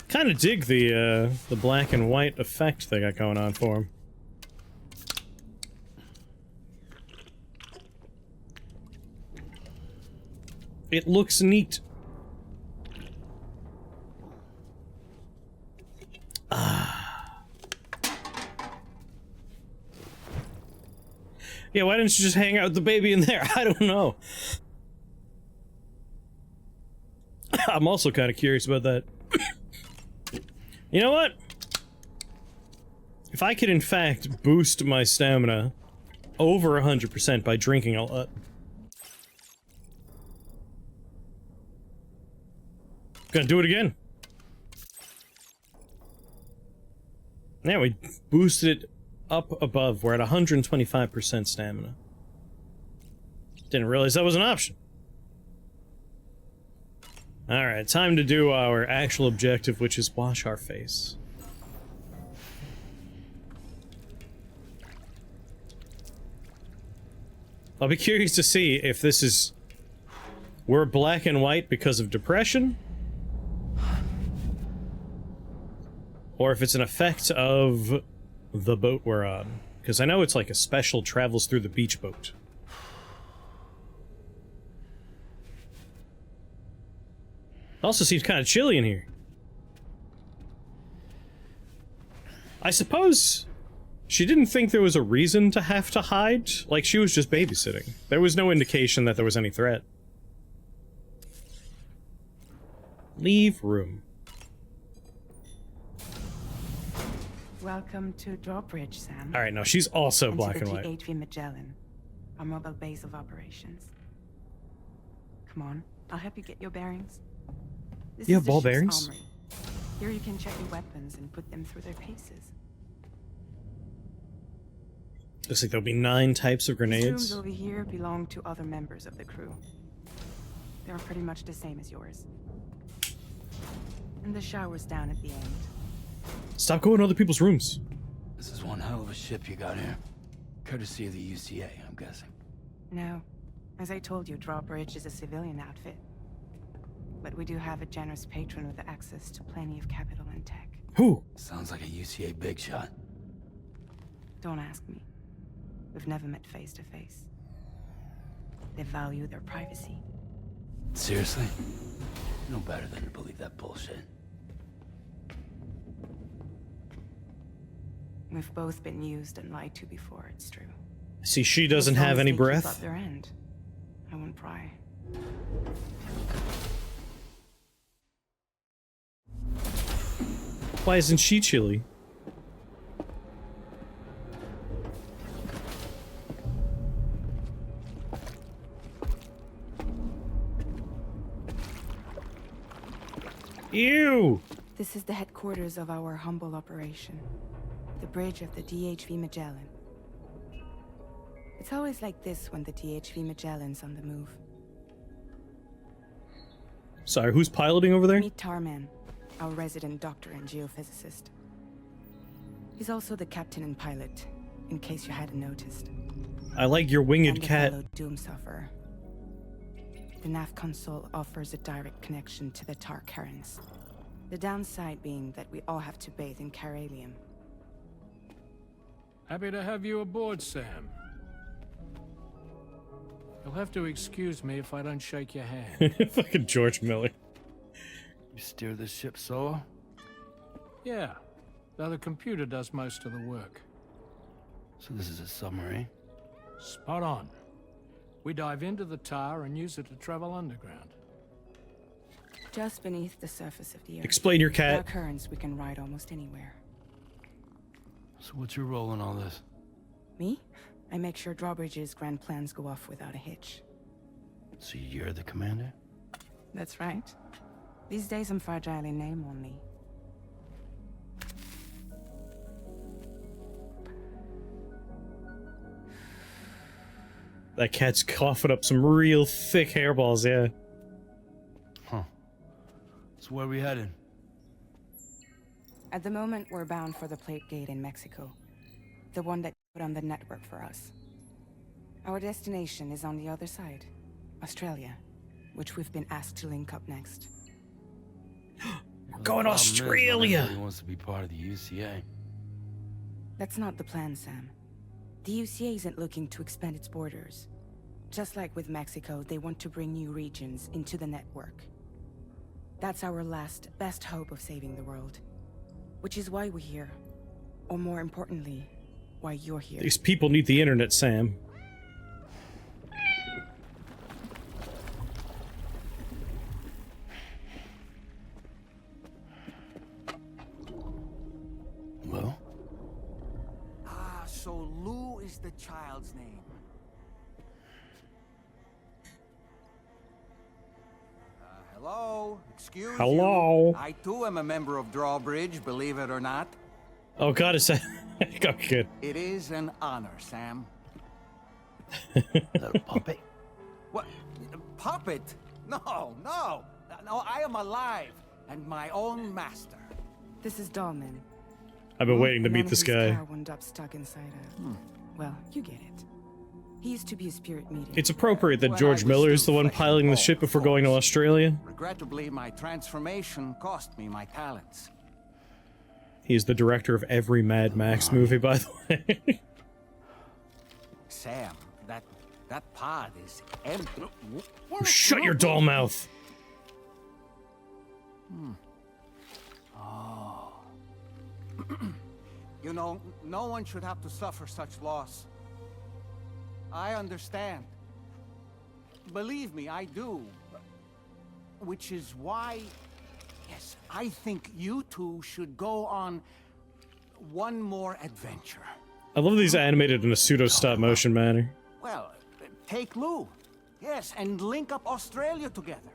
Kind of dig the black and white effect they got going on for him. It looks neat. Yeah, why didn't you just hang out with the baby in there? I don't know. I'm also kind of curious about that. You know what? If I could in fact boost my stamina over 100% by drinking a lot. Gonna do it again. Yeah, we boosted it up above. We're at 125% stamina. Didn't realize that was an option. Alright, time to do our actual objective, which is wash our face. I'll be curious to see if this is... we're black and white because of depression? Or if it's an effect of the boat we're on. Because I know it's like a special travels through the beach boat. Also seems kind of chilly in here. I suppose she didn't think there was a reason to have to hide. Like, she was just babysitting. There was no indication that there was any threat. Leave room. Welcome to Drawbridge, Sam. Alright, no, she's also and black to the and white. DHV Magellan, our mobile base of operations. Come on, I'll help you get your bearings. This You is have the ball ship's bearings? armory. Here you can check your weapons and put them through their paces. Looks like there'll be 9 types of These grenades. rooms over here belong to other members of the crew. They're pretty much the same as yours. And the shower's down at the end. Stop going to other people's rooms. This is one hell of a ship you got here. Courtesy of the UCA, I'm guessing. No. As I told you, Drawbridge is a civilian outfit. But we do have a generous patron with access to plenty of capital and tech. Who? Sounds like a UCA big shot. Don't ask me. We've never met face to face. They value their privacy. Seriously? No better than to believe that bullshit. We've both been used and lied to before, it's true. See, she doesn't As long have as any they keep breath. up their end, I won't pry. Why isn't she chilly? Ew! This is the headquarters of our humble operation. The bridge of the DHV Magellan. It's always like this when the DHV Magellan's on the move. Sorry, who's piloting over there? Meet Tarman, our resident doctor and geophysicist. He's also the captain and pilot, in case you hadn't noticed. I like your winged And a cat. fellow doom sufferer. The nav console offers a direct connection to the Tar currents. The downside being that we all have to bathe in Caralium. Happy to have you aboard, Sam. You'll have to excuse me if I don't shake your hand. Fucking George Miller. You steer this ship solo? Yeah, though the computer does most of the work. So this is a submarine? Spot on. We dive into the Tar and use it to travel underground. Just beneath the surface of the earth. Explain your There are cat. currents we can ride almost anywhere. So what's your role in all this? Me? I make sure Drawbridge's grand plans go off without a hitch. So you're the commander? That's right. These days I'm fragile in name only. That cat's coughing up some real thick hairballs, yeah. Huh. So where are we headed? At the moment, we're bound for the Plate Gate in Mexico. The one that put on the network for us. Our destination is on the other side, Australia, which we've been asked to link up next. We're going to Australia! Everybody wants to be part of the UCA. That's not the plan, Sam. The UCA isn't looking to expand its borders. Just like with Mexico, they want to bring new regions into the network. That's our last, best hope of saving the world. Which is why we're here. Or more importantly, why you're here. These people need the internet, Sam. Well? Ah, so Lou is the child's name. Hello? Excuse Hello? you. I too am a member of Drawbridge, believe it or not. Oh god, it's a... oh, good. It is an honor, Sam. Little puppet. What? Puppet? No, no. No, I am alive and my own master. This is Dahlman. I've been waiting to The meet man this whose guy. car wound up stuck inside a... Well, you get it. He used to be a spirit medium. It's appropriate that When George I was Miller is the still one flesh and piloting the bone, ship before of going to course. Australia. Regrettably, my transformation cost me my talents. He's the director of every Mad Max movie, by the way. Sam, that pod is empty. Shut your doll mouth! You know, no one should have to suffer such loss. I understand. Believe me, I do. Which is why, yes, I think you two should go on one more adventure. I love these animated in a pseudo-stop motion manner. Well, take Lou. Yes, and link up Australia together.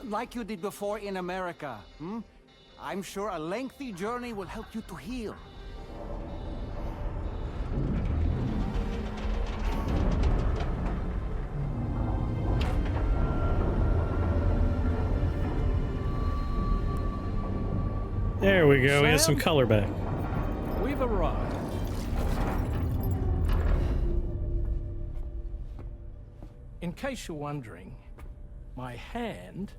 Like you did before in America. I'm sure a lengthy journey will help you to heal. There we go, we have some Sam? color back. We've arrived. In case you're wondering, my hand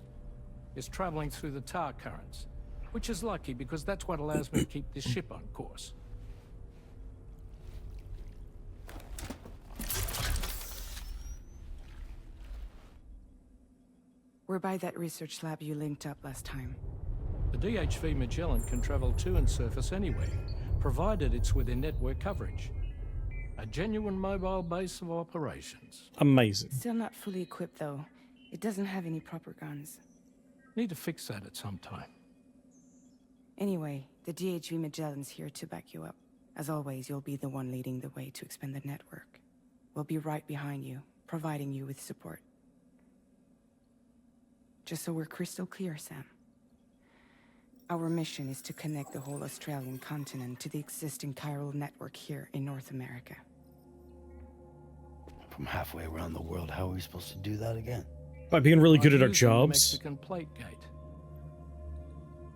is traveling through the tar currents, which is lucky because that's what allows me to keep this ship on course. We're by that research lab you linked up last time. The DHV Magellan can travel to and surface anywhere, provided it's within network coverage. A genuine mobile base of operations. Amazing. Still not fully equipped, though. It doesn't have any proper guns. Need to fix that at some time. Anyway, the DHV Magellan's here to back you up. As always, you'll be the one leading the way to expand the network. We'll be right behind you, providing you with support. Just so we're crystal clear, Sam. Our mission is to connect the whole Australian continent to the existing chiral network here in North America. From halfway around the world, how are we supposed to do that again? By being really good at our Using the jobs. Mexican plate gate.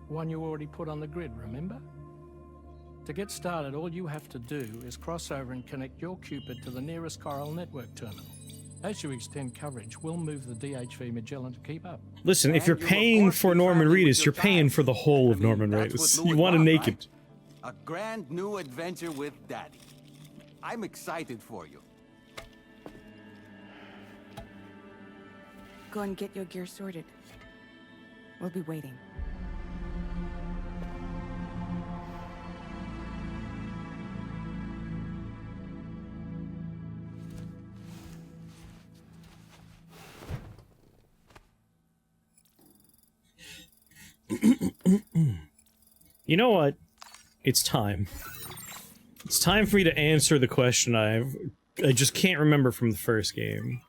One you already put on the grid, remember? To get started, all you have to do is cross over and connect your Cupid to the nearest chiral network terminal. As you extend coverage, we'll move the DHV Magellan to keep up. Listen, if And you're you'll, of paying course, for be Norman traveling with Reedus, your you're paying child. for the whole of I mean, Norman that's Reedus. what Lou You would want a want, naked. right? A grand new adventure with Daddy. I'm excited for you. Go and get your gear sorted. We'll be waiting. You know what? It's time. It's time for me to answer the question I just can't remember from the first game.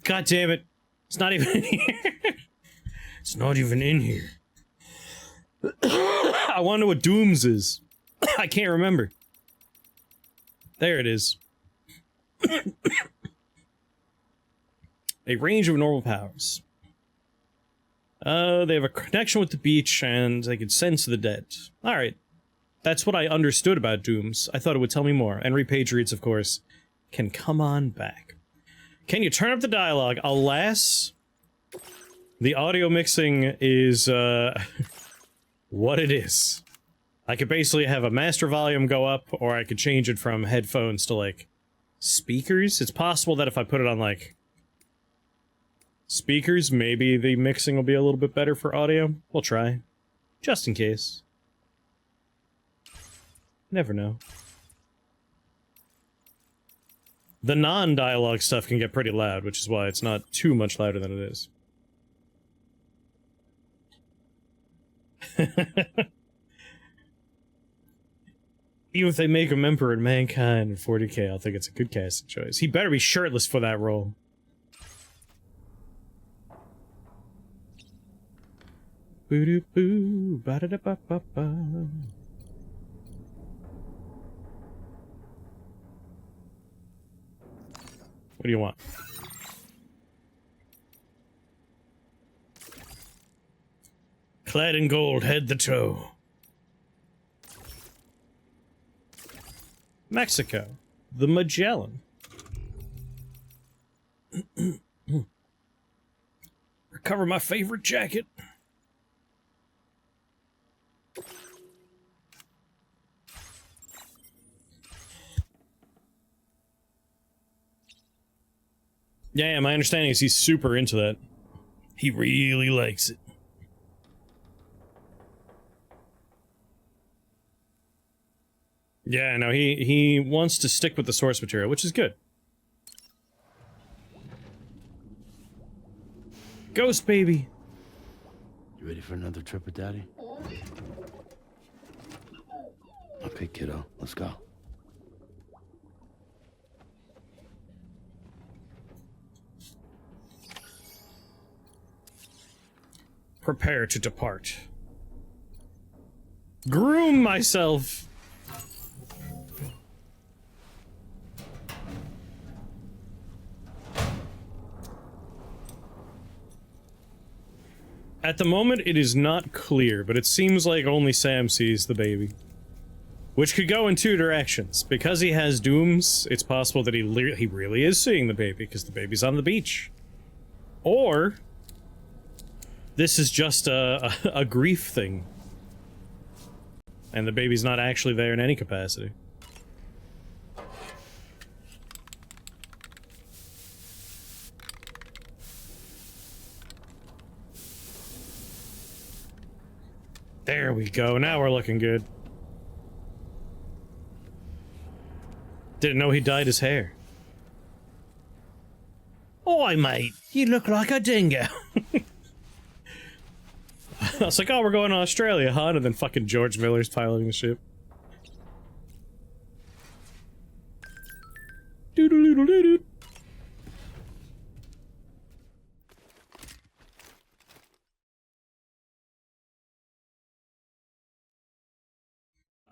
God damn it. It's not even in here. It's not even in here. I want to know what Dooms is. I can't remember. There it is. A range of normal powers. They have a connection with the beach, and they can sense the dead. Alright. That's what I understood about Dooms. I thought it would tell me more. And repatriates, of course, can come on back. Can you turn up the dialogue? Alas, The audio mixing is, what it is. I could basically have a master volume go up, or I could change it from headphones to, like, speakers. It's possible that if I put it on, like, speakers, maybe the mixing will be a little bit better for audio. We'll try. Just in case. Never know. The non-dialogue stuff can get pretty loud, which is why it's not too much louder than it is. Even if they make him Emperor in Mankind in 40k, I'll think it's a good casting choice. He better be shirtless for that role. Boo-doo-boo, ba-da-da-ba-ba-ba. What do you want? Clad in gold, head to toe. Mexico. The Magellan. Recover my favorite jacket. Yeah, my understanding is he's super into that. He really likes it. Yeah, no, he wants to stick with the source material, which is good. Ghost baby. You ready for another trip with Daddy? Okay, kiddo, let's go. Prepare to depart. Groom myself. At the moment, it is not clear, but it seems like only Sam sees the baby. Which could go in two directions. Because he has dooms, it's possible that he really is seeing the baby, because the baby's on the beach. Or this is just a grief thing. And the baby's not actually there in any capacity. There we go, now we're looking good. Didn't know he dyed his hair. Oi, mate, you look like a dingo. I was like, oh, we're going to Australia, huh? And then fucking George Miller's piloting the ship. Doodle-doodle-doo-doo.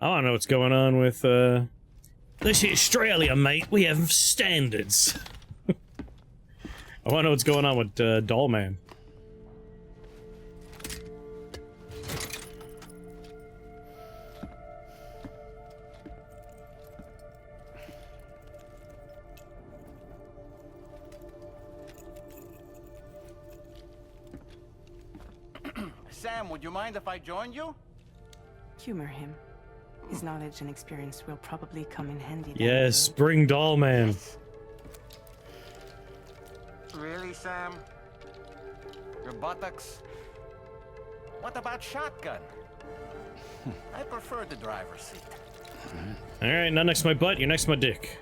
I don't know what's going on with, this is Australia, mate. We have standards. I want to know what's going on with, Dollman. Sam, would you mind if I joined you? Humor him. His knowledge and experience will probably come in handy. Yes, bring Dollman. Really, Sam? Your buttocks? What about shotgun? I prefer the driver's seat. Alright, not next to my butt, you're next to my dick.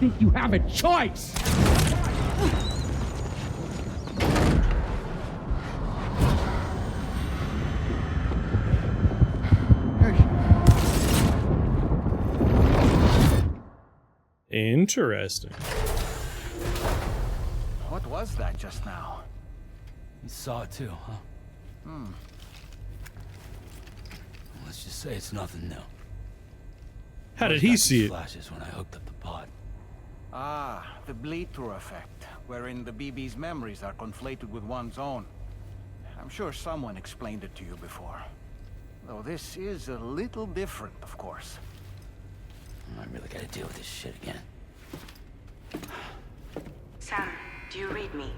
Think you have a choice? Interesting. What was that just now? You saw it too, huh? Let's just say it's nothing new. How did he see it? Flashes when I hooked up the pod. Ah, the bleed-through effect, wherein the BB's memories are conflated with one's own. I'm sure someone explained it to you before. Though this is a little different, of course. I really gotta deal with this shit again. Sam, do you read me?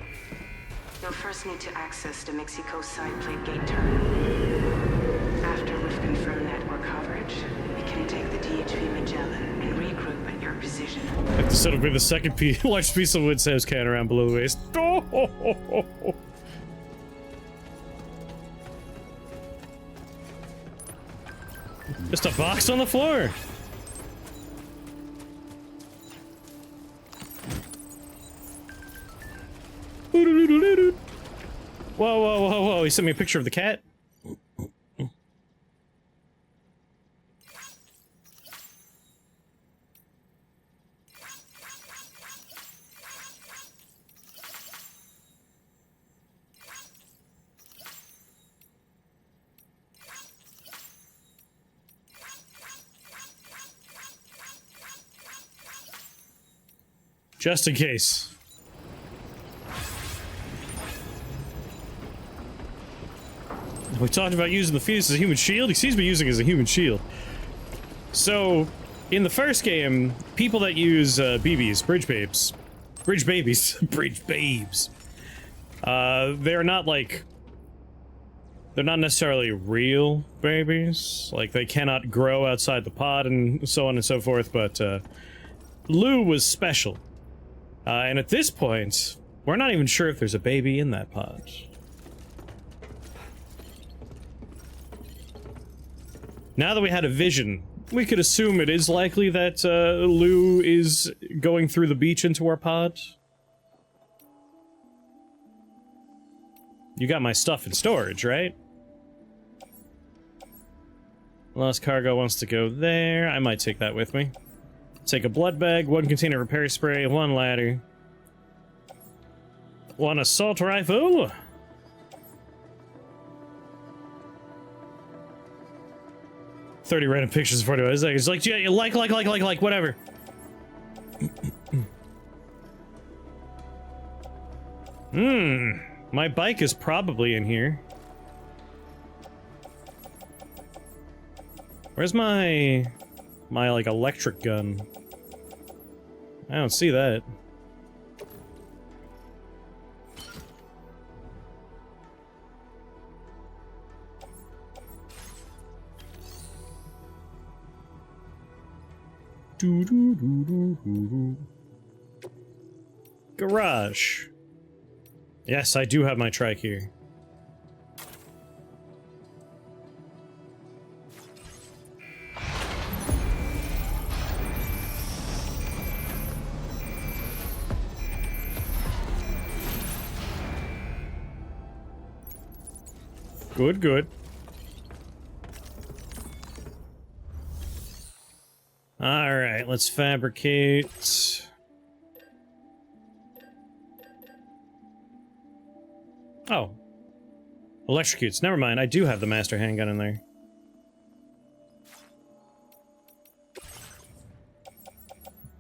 You'll first need to access the Mexico side plate gate terminal. After we've confirmed network coverage, we can take the DHP Magellan and regroup at your position. Like this will be the second largest piece of wood Sam's can around below the waist. Just a box on the floor. Whoa, whoa, whoa, whoa. He sent me a picture of the cat. Just in case. We talked about using the fetus as a human shield. He sees me using it as a human shield. So, in the first game, people that use BBs, bridge babies, they're not like, they're not necessarily real babies. Like, they cannot grow outside the pod and so on and so forth, but Lou was special. And at this point, we're not even sure if there's a baby in that pod. Now that we had a vision, we could assume it is likely that Lou is going through the beach into our pod. You got my stuff in storage, right? Lost cargo wants to go there. I might take that with me. Take a blood bag, 1 container of repair spray, 1 ladder. 1 assault rifle. "30 random pictures in 45 seconds." Like, yeah, like, whatever. My bike is probably in here. Where's my like electric gun? I don't see that. Garage. Yes, I do have my trike here. Good, good. Alright, let's fabricate. Oh. Electrocutes. Never mind, I do have the master handgun in there.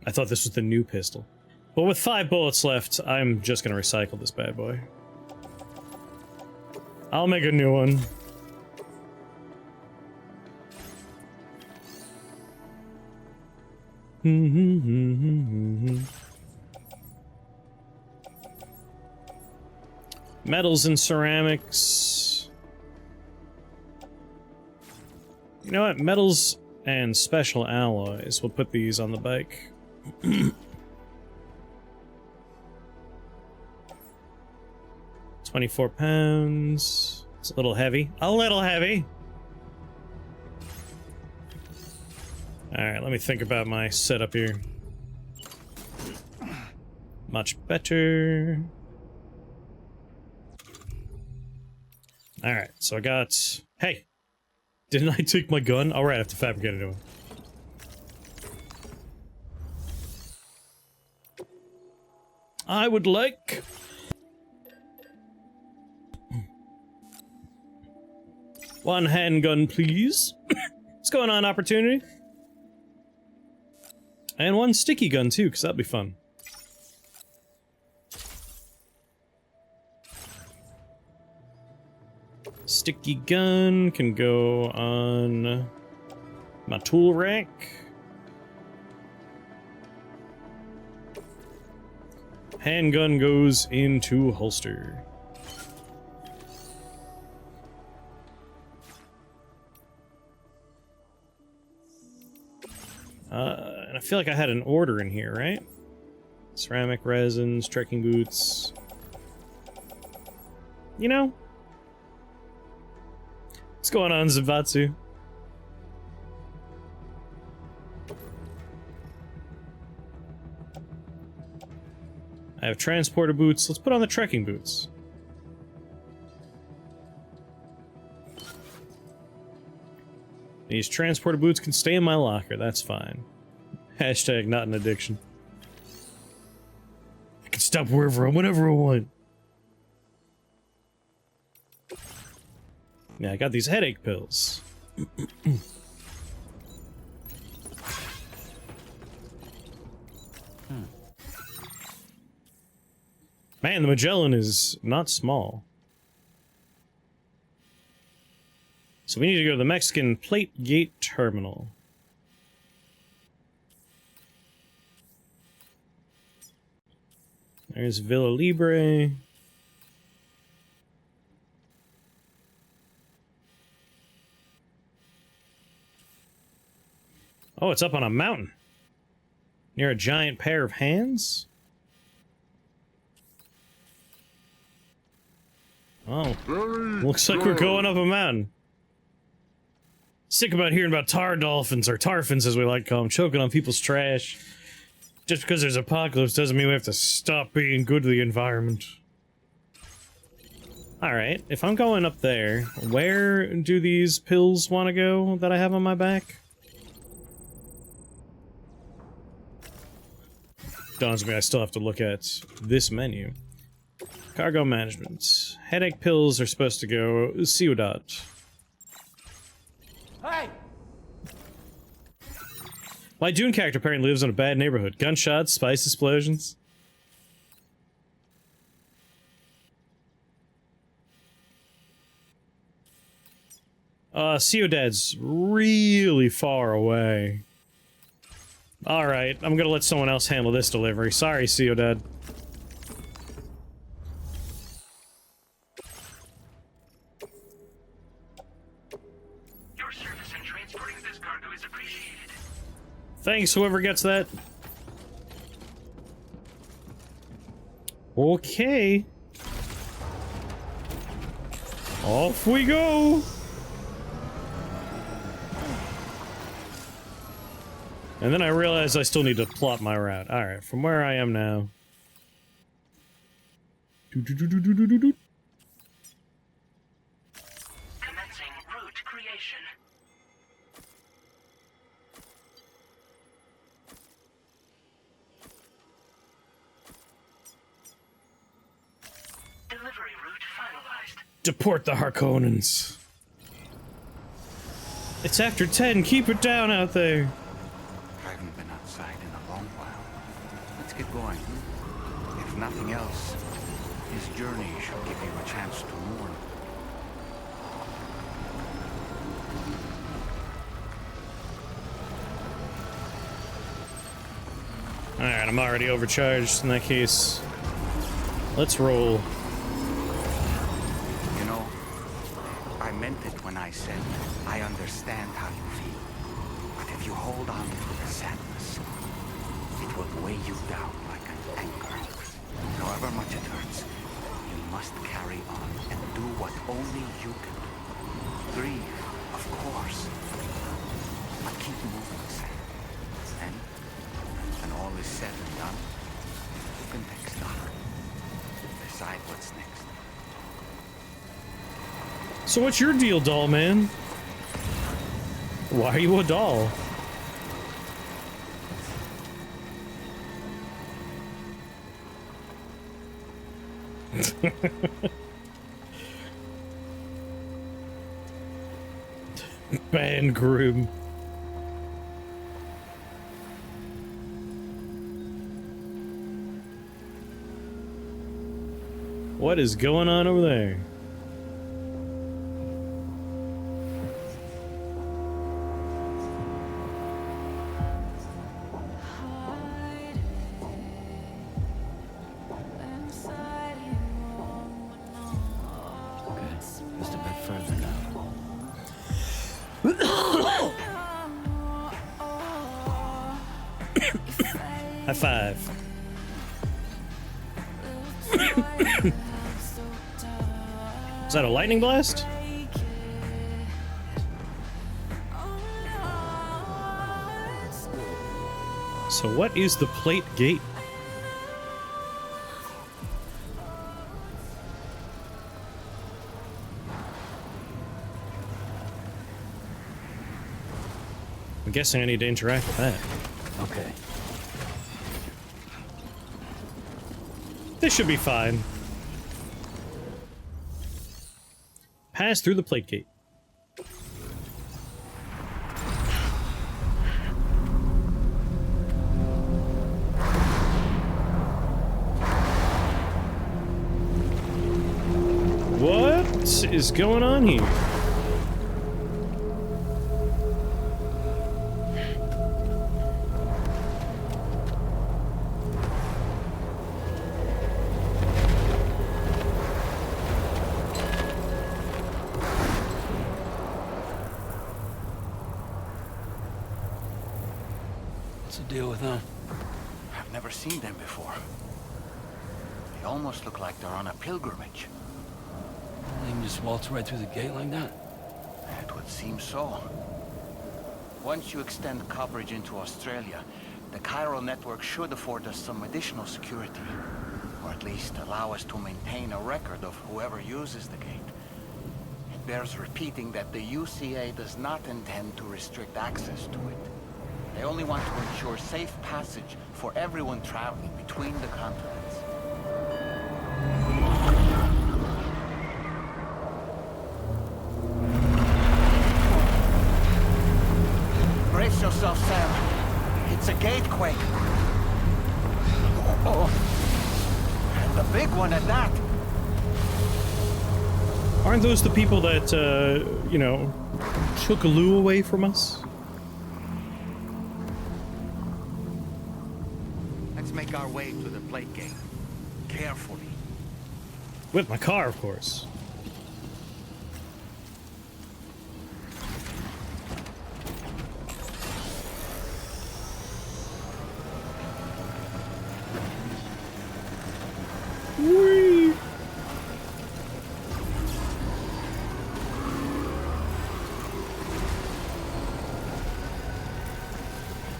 I thought this was the new pistol. Well, with 5 bullets left, I'm just gonna recycle this bad boy. I'll make a new one. Metals and ceramics. You know what? Metals and special alloys. We'll put these on the bike. 24 pounds. It's a little heavy. A little heavy. Alright, let me think about my setup here. Much better. Alright, so I got... Hey! Didn't I take my gun? Alright, I have to fabricate a new one. I would like... one handgun, please. What's going on, Opportunity? And 1 sticky gun, too, because that'd be fun. Sticky gun can go on my tool rack. Handgun goes into holster. And I feel like I had an order in here, right? Ceramic resins, trekking boots. You know? What's going on, Zavatsu? I have transporter boots. Let's put on the trekking boots. These transporter boots can stay in my locker. That's fine. Hashtag not an addiction. I can stop wherever, whenever I want. Yeah, I got these headache pills. Man, the Magellan is not small. So we need to go to the Mexican Plate Gate Terminal. There's Villa Libre. Oh, it's up on a mountain. Near a giant pair of hands? Oh, looks like we're going up a mountain. Sick about hearing about tar dolphins, or tarfins as we like to call them, choking on people's trash. Just because there's an apocalypse doesn't mean we have to stop being good to the environment. Alright, if I'm going up there, where do these pills want to go that I have on my back? Dawns on me I still have to look at this menu. Cargo management. Headache pills are supposed to go Ciudad. Hey! My Dune character apparently lives in a bad neighborhood. Gunshots, spice explosions. Ciudad's really far away. Alright, I'm gonna let someone else handle this delivery. Sorry, Ciudad. Your service in transporting this cargo is appreciated. Thanks, whoever gets that. Okay. Off we go! And then I realized I still need to plot my route. Alright, from where I am now. Commencing route creation. Delivery route finalized. Deport the Harkonnens. It's after 10, keep it down out there. I haven't been outside in a long while. Let's get going. If nothing else, his journey should give you a chance to mourn. Alright, I'm already overcharged in that case. Let's roll. You know, I meant it when I said I understand how you feel. But if you hold on to the sadness, it will weigh you down like an anchor. However much it hurts, you must carry on and do what only you can do. Grieve, of course. But keep moving, Sam. And when all is said and done, you can take stock. Decide what's next. So what's your deal, doll man? Why are you a doll? Band groom. What is going on over there? High five. Is that a lightning blast? So what is the plate gate? I'm guessing I need to interact with that. Okay. This should be fine. Pass through the plate gate. What is going on here? What's the deal with them? I've never seen them before. They almost look like they're on a pilgrimage. They can just waltz right through the gate like that? It would seem so. Once you extend coverage into Australia, the chiral network should afford us some additional security. Or at least allow us to maintain a record of whoever uses the gate. It bears repeating that the UCA does not intend to restrict access to it. They only want to ensure safe passage for everyone traveling between the continents. Brace yourself, Sam. It's a gatequake. Oh. And a big one at that. Aren't those the people that, you know, took Lou away from us? Let's make our way to the plate gate. Carefully. With my car, of course. Whee!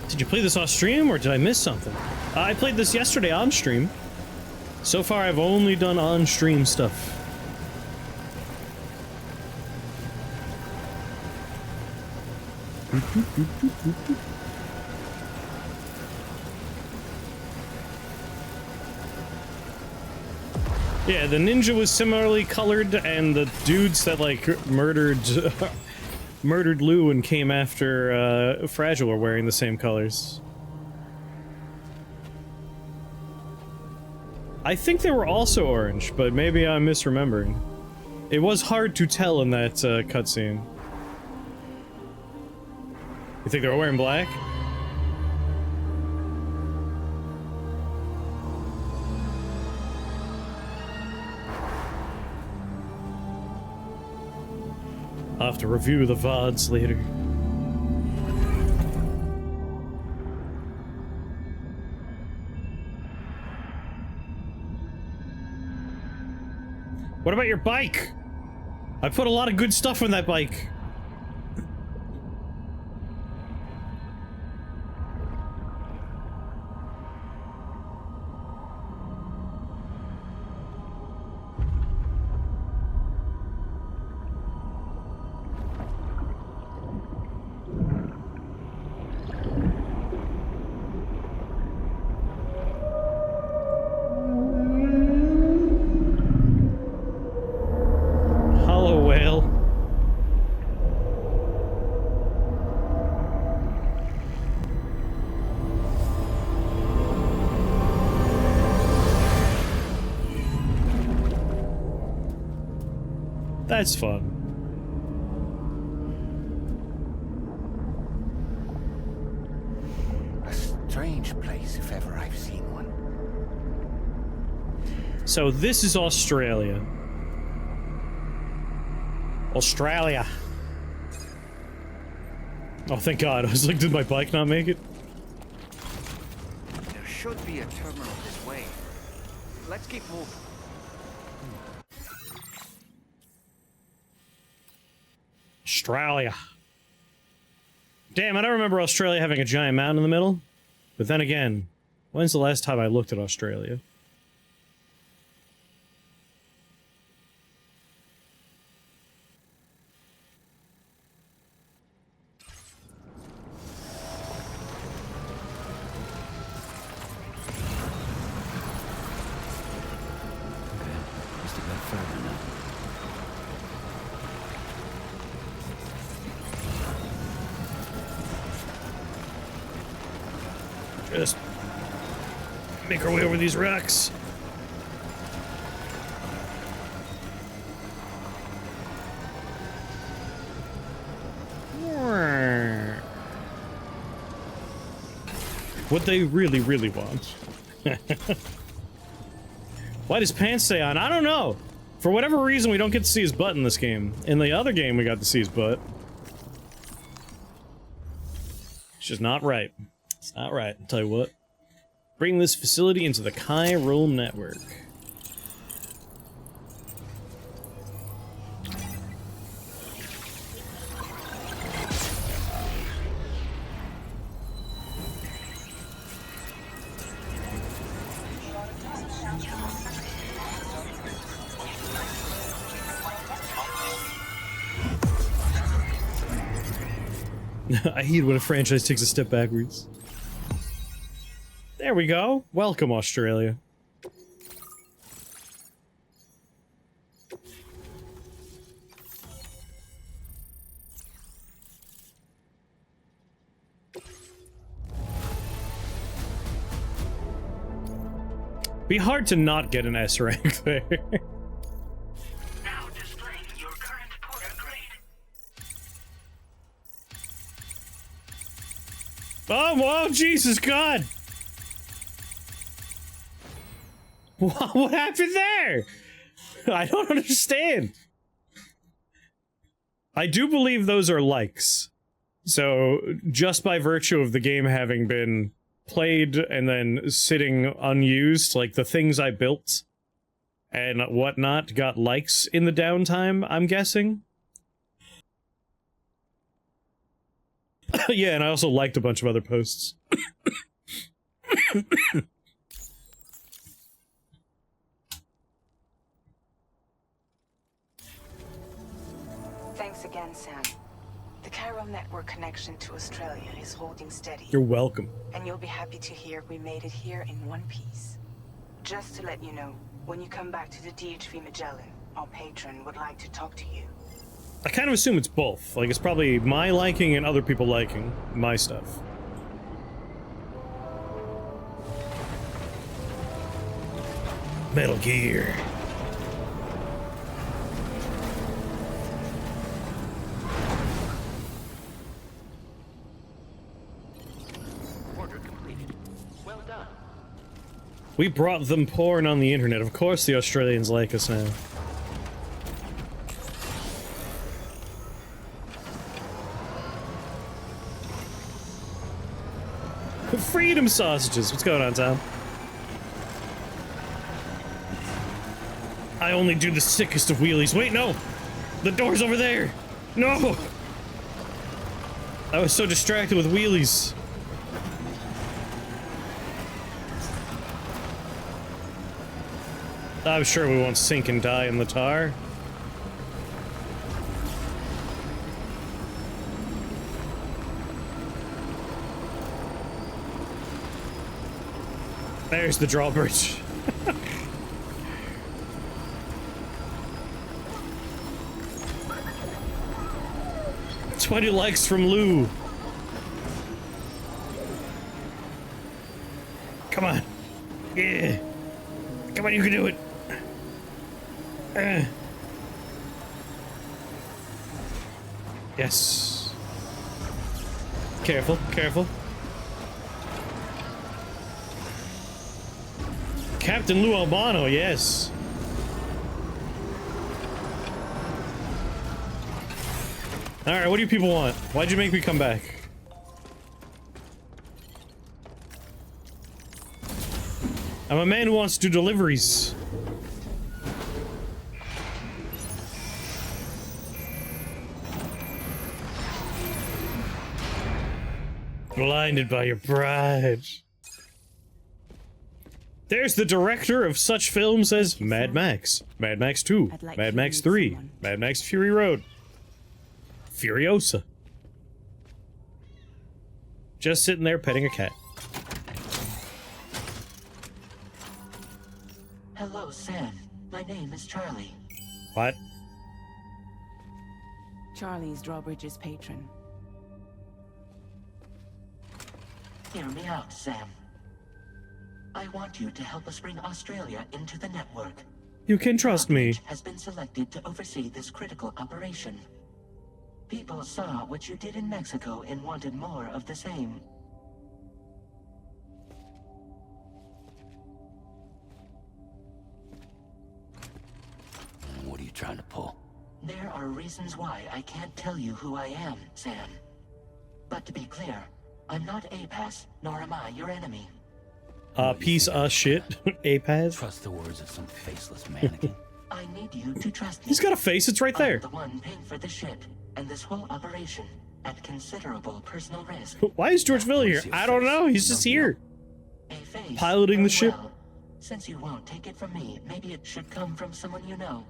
Did you play this off stream, or did I miss something? I played this yesterday on stream. So far, I've only done on-stream stuff. Yeah, the ninja was similarly colored, and the dudes that, like, murdered Lou and came after Fragile were wearing the same colors. I think they were also orange, but maybe I'm misremembering. It was hard to tell in that cutscene. You think they were wearing black? I'll have to review the VODs later. What about your bike? I put a lot of good stuff on that bike. That's fun. A strange place, if ever I've seen one. So this is Australia. Australia. Oh, thank God. I was like, did my bike not make it? There should be a terminal this way. Let's keep moving. Australia. Damn, I don't remember Australia having a giant mountain in the middle. But then again, when's the last time I looked at Australia? Just a bit further now. Just make our way over these rocks. What they really, really want. Why does Pants stay on? I don't know. For whatever reason, we don't get to see his butt in this game. In the other game, we got to see his butt. It's just not right. It's not right. I'll tell you what. Bring this facility into the chiral network. I hate when a franchise takes a step backwards. There we go. Welcome, Australia. Be hard to not get an S rank there. Now displaying your current porter grade. Oh, Jesus God! What happened there? I don't understand. I do believe those are likes. So, just by virtue of the game having been played and then sitting unused, like the things I built and whatnot got likes in the downtime, I'm guessing. Yeah, and I also liked a bunch of other posts. Thanks again, Sam. The chiral network connection to Australia is holding steady. You're welcome. And you'll be happy to hear we made it here in one piece. Just to let you know, when you come back to the DHV Magellan, our patron would like to talk to you. I kind of assume it's both. Like, it's probably my liking and other people liking my stuff. Metal Gear. Order completed. Well done. We brought them porn on the internet. Of course the Australians like us now. Freedom sausages. What's going on, Tom? I only do the sickest of wheelies. Wait, no! The door's over there! No! I was so distracted with wheelies. I'm sure we won't sink and die in the tar. There's the drawbridge. 20 likes from Lou. Come on. Yeah. Come on, you can do it. Yes. Careful, careful. Captain Lou Albano, yes. Alright, what do you people want? Why'd you make me come back? I'm a man who wants to do deliveries. Blinded by your pride. There's the director of such films as Mad Max, Mad Max 2, Mad Max 3, Mad Max Fury Road, Furiosa. Just sitting there petting a cat. Hello, Sam. My name is Charlie. What? Charlie's Drawbridge's patron. Hear me out, Sam. I want you to help us bring Australia into the network. You can trust me. Drawbridge has been selected to oversee this critical operation. People saw what you did in Mexico and wanted more of the same. What are you trying to pull? There are reasons why I can't tell you who I am, Sam. But to be clear, I'm not APAS, nor am I your enemy. Piece of shit. Apaz. Trust the words of some faceless mannequin. I need you to trust me. He's got a face, it's right there. I'm the one paying for the ship and this whole operation at considerable personal risk. Why is George Miller here? I don't know, he's just here. A face, Piloting the very ship. well. Since you won't take it from me, maybe it should come from someone you know.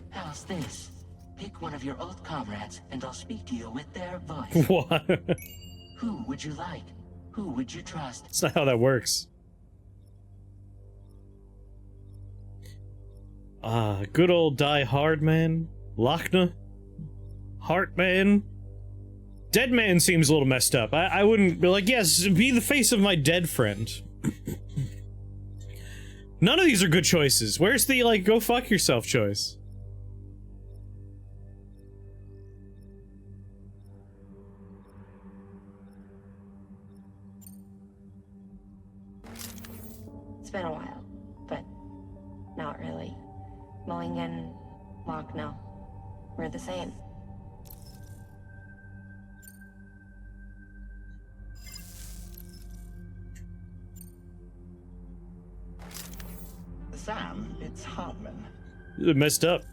How's this? Pick one of your old comrades, and I'll speak to you with their voice. What? Who would you like? Who would you trust? That's not how that works. Good old Die Hard Man. Lochner. Heartman. Dead Man seems a little messed up. I wouldn't be like, yes, be the face of my dead friend. None of these are good choices. Where's the, like, go fuck yourself choice? It's been a while, but not really. Mulligan, Lochner, we're the same. Sam, it's Hartman. Messed up.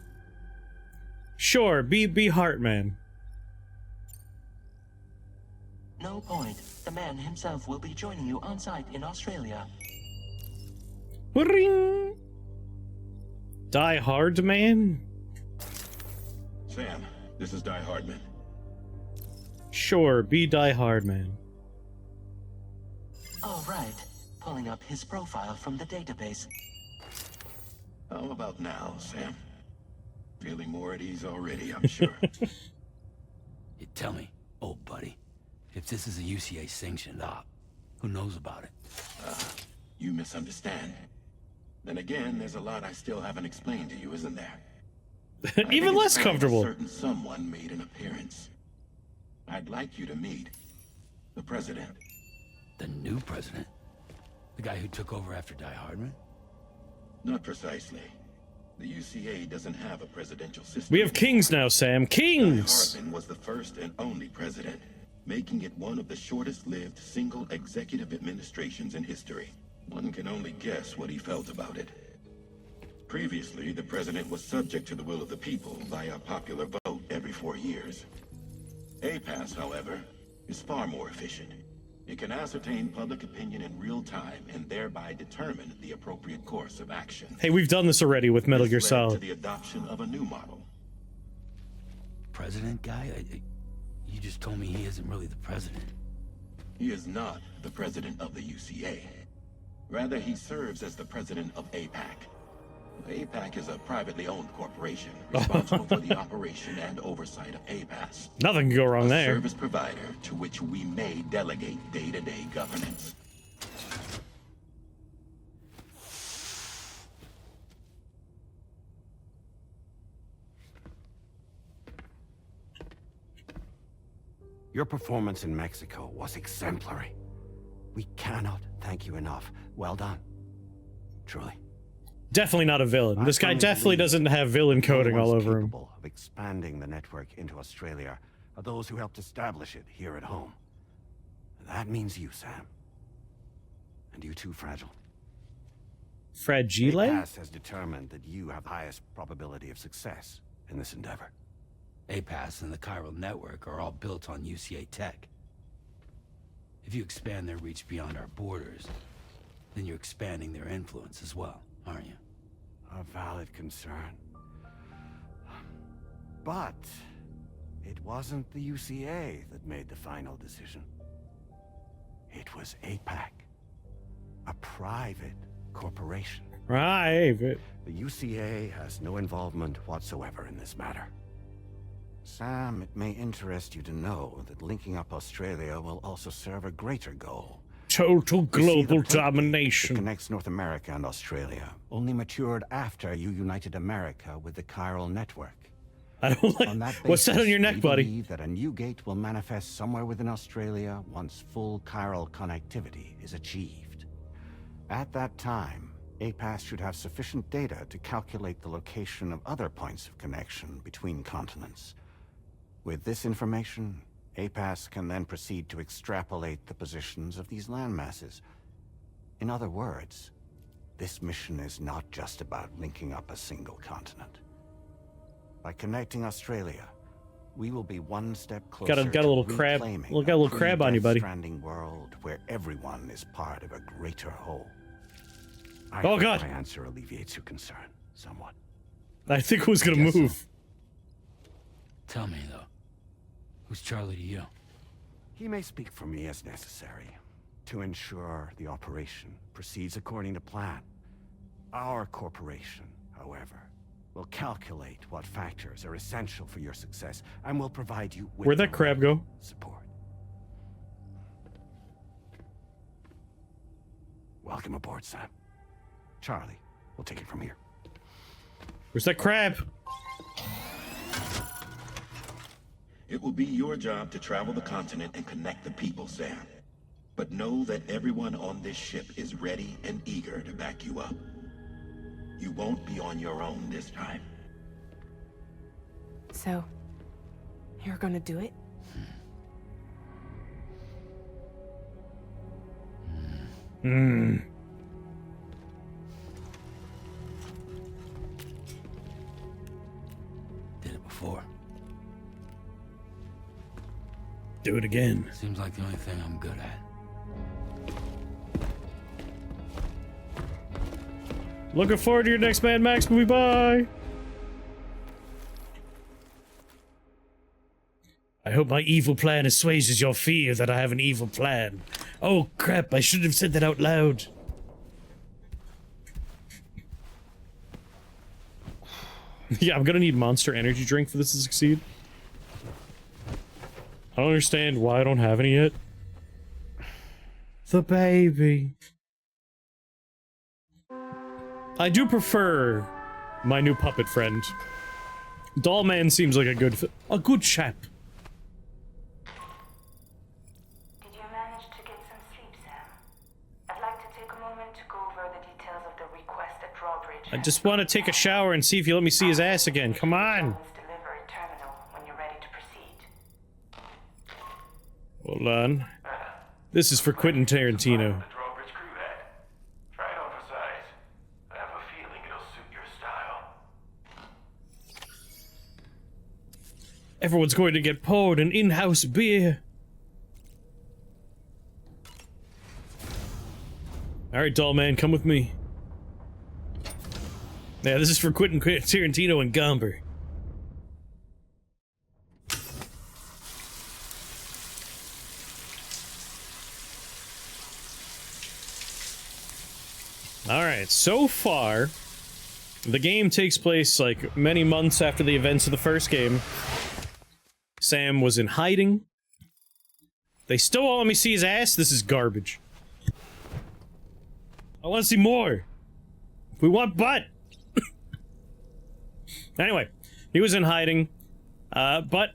Sure, be Heartman. No point. The man himself will be joining you on site in Australia. Ring. Die Hard Man? Sam, this is Die Hardman. Sure, be Die Hard Man. All right. Pulling up his profile from the database. How about now, Sam? Feeling more at ease already, I'm sure. You tell me, old buddy, if this is a UCA sanctioned op, who knows about it? You misunderstand. Then again, there's a lot I still haven't explained to you, isn't there? Even less comfortable. A certain someone made an appearance. I'd like you to meet the president. The new president? The guy who took over after Die Hardman? Not precisely. The UCA doesn't have a presidential system. We have kings now, Sam. Kings! Die Hardman was the first and only president, making it one of the shortest-lived single executive administrations in history. One can only guess what he felt about it. Previously, the president was subject to the will of the people via popular vote every 4 years. APAS, however, is far more efficient. It can ascertain public opinion in real time and thereby determine the appropriate course of action. Hey, we've done this already with Metal Gear This led to Solid. the adoption of a new model. President guy? You just told me he isn't really the president. He is not the president of the UCA. Rather, he serves as the president of APAC. APAC is a privately owned corporation responsible for the operation and oversight of APAS. Nothing can go wrong A there. service provider to which we may delegate day-to-day governance. Your performance in Mexico was exemplary. We cannot thank you enough. Well done. Truly. Definitely not a villain. This guy definitely doesn't have villain coding all over him. Capable of expanding the network into Australia are those who helped establish it here at home. That means you, Sam. And you too, Fragile. Fragile? APAS has determined that you have the highest probability of success in this endeavor. APAS and the chiral network are all built on UCA tech. If you expand their reach beyond our borders, then you're expanding their influence as well, aren't you? A valid concern. But it wasn't the UCA that made the final decision. It was APAC, a private corporation. Private. The UCA has no involvement whatsoever in this matter. Sam, it may interest you to know that linking up Australia will also serve a greater goal. Total global That domination. connects North America and Australia only matured after you united America with the chiral network. I don't like. On that What's that on your neck, we buddy? believe that a new gate will manifest somewhere within Australia once full chiral connectivity is achieved. At that time, APAS should have sufficient data to calculate the location of other points of connection between continents. With this information, APAS can then proceed to extrapolate the positions of these landmasses. In other words, this mission is not just about linking up a single continent. By connecting Australia, we will be one step closer got a little crab. Got a little crab on you, buddy. Death Stranding world where everyone is part of a greater whole. I Oh hope God! My answer alleviates your concern somewhat. I think it was gonna move. Tell me though, who's Charlie to you? He may speak for me as necessary to ensure the operation proceeds according to plan. Our corporation, however, will calculate what factors are essential for your success and will provide you with Where'd that crab go? support. Welcome aboard, Sam. Charlie, we'll take it from here. Where's that crab? It will be your job to travel the continent and connect the people, Sam. But know that everyone on this ship is ready and eager to back you up. You won't be on your own this time. So, you're gonna do it? Hmm. Did it before. Do it again. Seems like the only thing I'm good at. Looking forward to your next Mad Max movie. Bye. I hope my evil plan assuages your fear that I have an evil plan. Oh crap, I should have said that out loud. Yeah, I'm gonna need Monster Energy drink for this to succeed. I don't understand why I don't have any yet. The baby. I do prefer my new puppet friend. Dollman seems like a good chap. Did you manage to get some sleep, Sam? I'd like to take a moment to go over the details of the request at Drawbridge. I just want to take a shower and see if you let me see his ass again. Come on. Delivery terminal when you're ready to proceed. Hold on. This is for Quentin Tarantino. Everyone's going to get poured an in-house beer. Alright, doll man, come with me. Yeah, this is for Quentin Tarantino and Gomber. Alright, so far, the game takes place like many months after the events of the first game. Sam was in hiding. They still won't let me see his ass? This is garbage. I want to see more. We want butt. Anyway, he was in hiding, but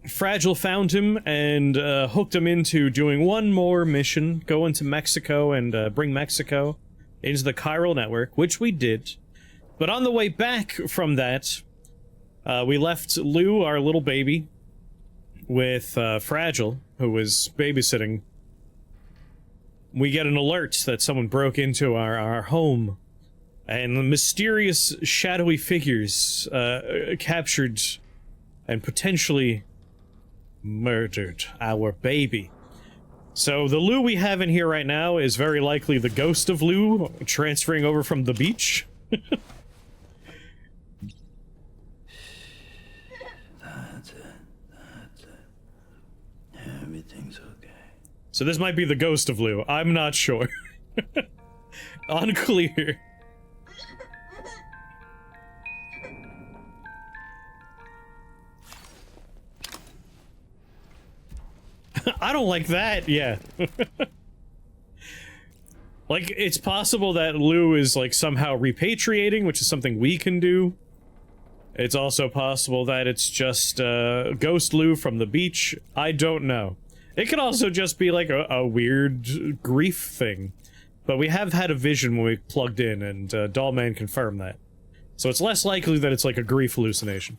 Fragile found him and hooked him into doing one more mission, go into Mexico and bring Mexico into the chiral network, which we did. But on the way back from that, we left Lou, our little baby, with Fragile, who was babysitting. We get an alert that someone broke into our home And mysterious shadowy figures captured and potentially murdered our baby. So the Lou we have in here right now is very likely the ghost of Lou transferring over from the beach. That's it. Everything's okay. So this might be the ghost of Lou. I'm not sure. Unclear. I don't like that, yeah. Like, it's possible that Lou is, like, somehow repatriating, which is something we can do. It's also possible that it's just, Ghost Lou from the beach. I don't know. It could also just be, like, a weird grief thing. But we have had a vision when we plugged in, and, Dollman confirmed that. So it's less likely that it's, like, a grief hallucination.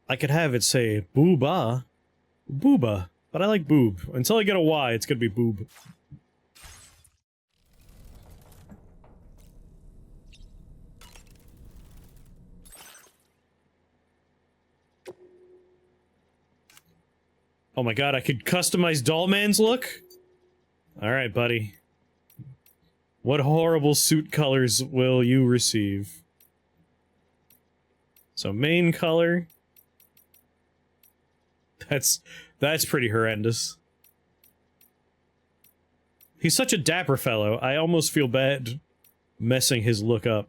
I could have it say booba. Booba. But I like boob. Until I get a Y, it's gonna be boob. Oh my god, I could customize Dollman's look? Alright, buddy. What horrible suit colors will you receive? So main color. That's pretty horrendous. He's such a dapper fellow, I almost feel bad messing his look up.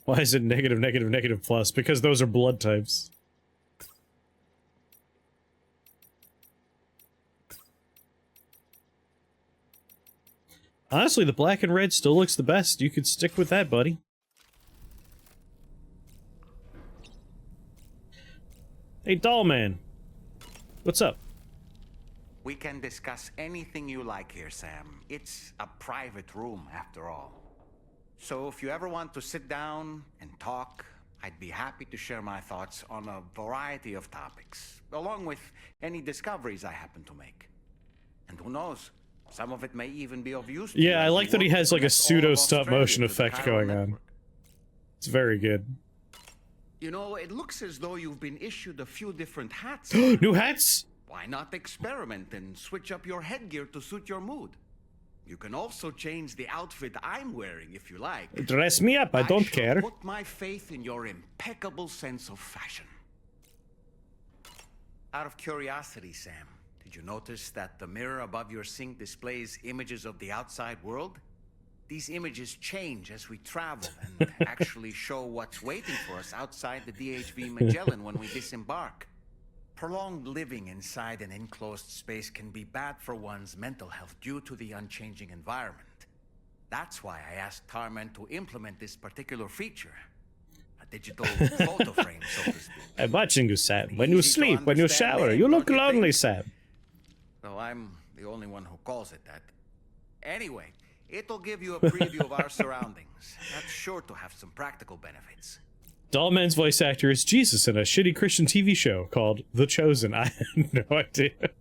Why is it negative, negative, negative plus? Because those are blood types. Honestly, the black and red still looks the best. You could stick with that, buddy. Hey, Dollman. What's up? We can discuss anything you like here, Sam. It's a private room, after all. So if you ever want to sit down and talk, I'd be happy to share my thoughts on a variety of topics, along with any discoveries I happen to make. And who knows, some of it may even be of use to you. Yeah, I like that he has like a pseudo stop motion effect going on. It's very good. You know, it looks as though you've been issued a few different hats. New hats? Why not experiment and switch up your headgear to suit your mood? You can also change the outfit I'm wearing if you like. Dress me up, I don't care. Put my faith in your impeccable sense of fashion. Out of curiosity, Sam, did you notice that the mirror above your sink displays images of the outside world? These images change as we travel and actually show what's waiting for us outside the DHV Magellan when we disembark. Prolonged living inside an enclosed space can be bad for one's mental health due to the unchanging environment. That's why I asked Tarman to implement this particular feature. A digital photo frame, so to speak. I'm watching you, Sam. When you sleep, when you shower, you look lonely, Sam. Well, I'm the only one who calls it that. Anyway, it'll give you a preview of our surroundings. That's sure to have some practical benefits. Dollman's voice actor is Jesus in a shitty Christian TV show called The Chosen. I have no idea.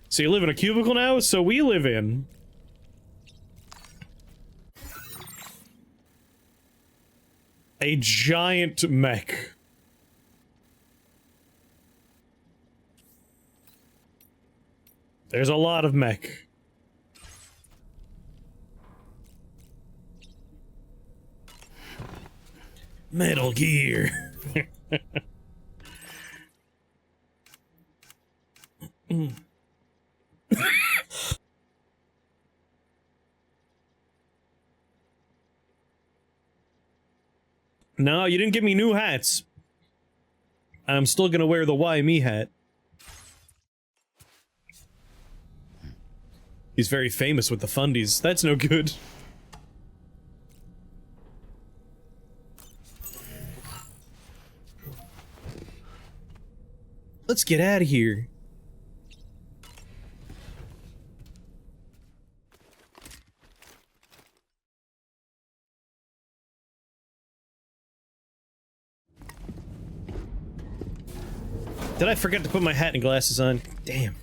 So you live in a cubicle now? So we live in... a giant mech. There's a lot of mech. Metal Gear. No, you didn't give me new hats. I'm still gonna wear the Why Me hat. He's very famous with the fundies. That's no good. Let's get out of here. Did I forget to put my hat and glasses on? Damn.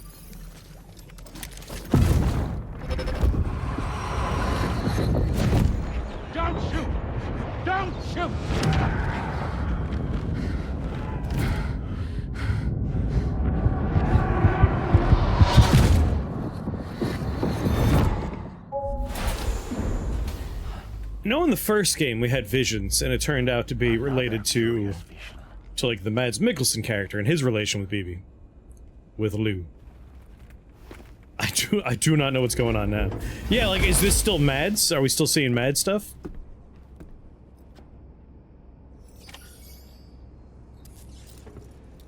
Don't shoot! Don't shoot! You know, in the first game we had visions, and it turned out to be related to like the Mads Mikkelsen character and his relation with BB. With Lou. I do not know what's going on now. Yeah, like, is this still Mads? Are we still seeing Mad stuff?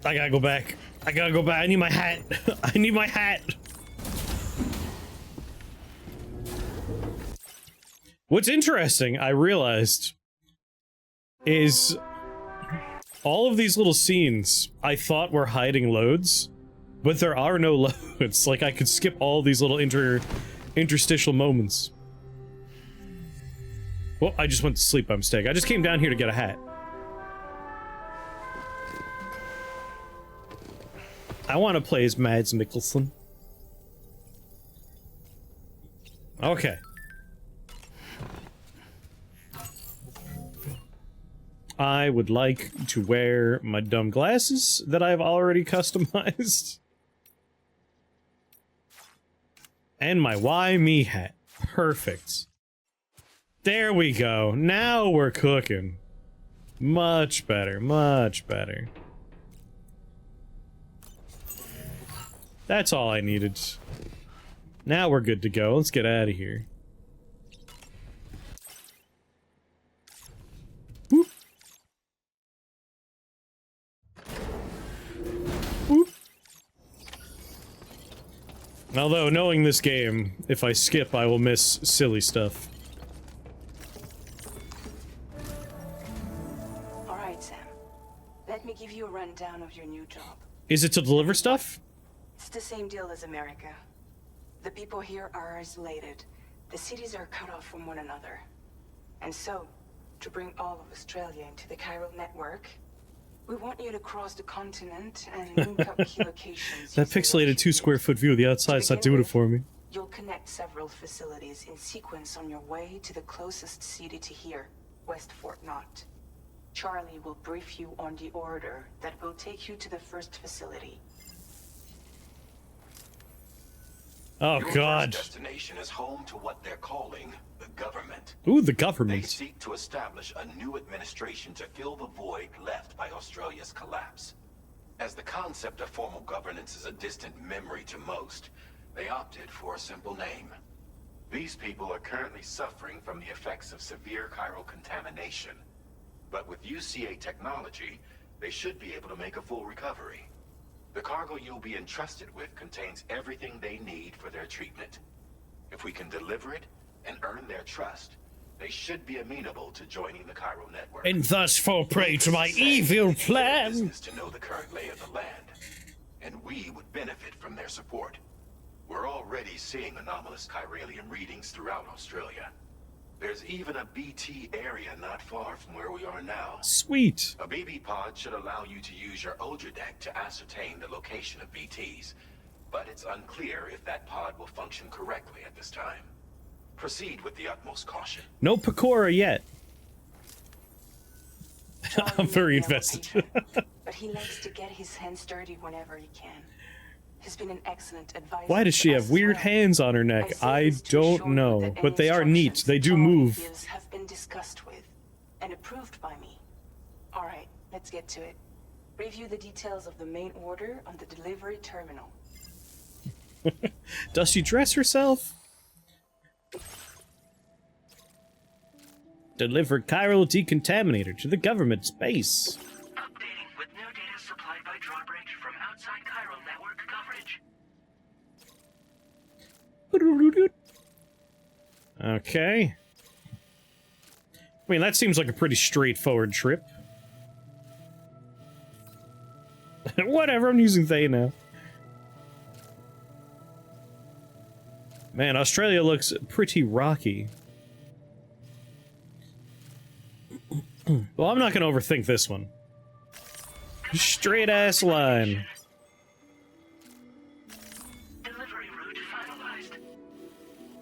I gotta go back. I gotta go back. I need my hat. I need my hat. What's interesting, I realized, is all of these little scenes I thought were hiding loads, but there are no loads. Like, I could skip all these little interstitial moments. Well, I just went to sleep by mistake. I just came down here to get a hat. I want to play as Mads Mikkelsen. Okay. I would like to wear my dumb glasses that I've already customized. And my Why Me hat. Perfect. There we go. Now we're cooking. Much better, much better. That's all I needed. Now we're good to go. Let's get out of here. Whoop. Whoop. Although, knowing this game, if I skip, I will miss silly stuff. Alright, Sam. Let me give you a rundown of your new job. Is it to deliver stuff? It's the same deal as America. The people here are isolated. The cities are cut off from one another. And so, to bring all of Australia into the chiral network, we want you to cross the continent and link up key locations. That pixelated 2 square foot view of the outside's not doing it for me. You'll connect several facilities in sequence on your way to the closest city to here, West Fort Knott. Charlie will brief you on the order that will take you to the first facility. Oh, Your God. first destination is home to what they're calling the government. Ooh, the They government. seek to establish a new administration to fill the void left by Australia's collapse. As the concept of formal governance is a distant memory to most, they opted for a simple name. These people are currently suffering from the effects of severe chiral contamination. But with UCA technology, they should be able to make a full recovery. The cargo you'll be entrusted with contains everything they need for their treatment. If we can deliver it and earn their trust, they should be amenable to joining the chiral network. And thus fall prey to my evil plan. Business to know the current lay of the land, and we would benefit from their support. We're already seeing anomalous chiralium readings throughout Australia. There's even a BT area not far from where we are now. Sweet. A BB pod should allow you to use your Ultra deck to ascertain the location of BTs, but it's unclear if that pod will function correctly at this time. Proceed with the utmost caution. No Pecora yet. Charlie I'm very may be our invested. patron, but he likes to get his hands dirty whenever he can. He's been an excellent advisor. Why does she to have us as weird well. hands on her neck? I don't know, but they are neat. They do move. Have been discussed with and approved by me. All right, let's get to it. Review the details of the main order on the delivery terminal. Does she dress herself? Deliver chiral decontaminator to the government's base. Updating with new data supplied by drawbridge from outside chiral network coverage. Okay. I mean, that seems like a pretty straightforward trip. Whatever, I'm using they now. Man, Australia looks pretty rocky. Well, I'm not gonna overthink this one. Straight ass line. Delivery route finalized.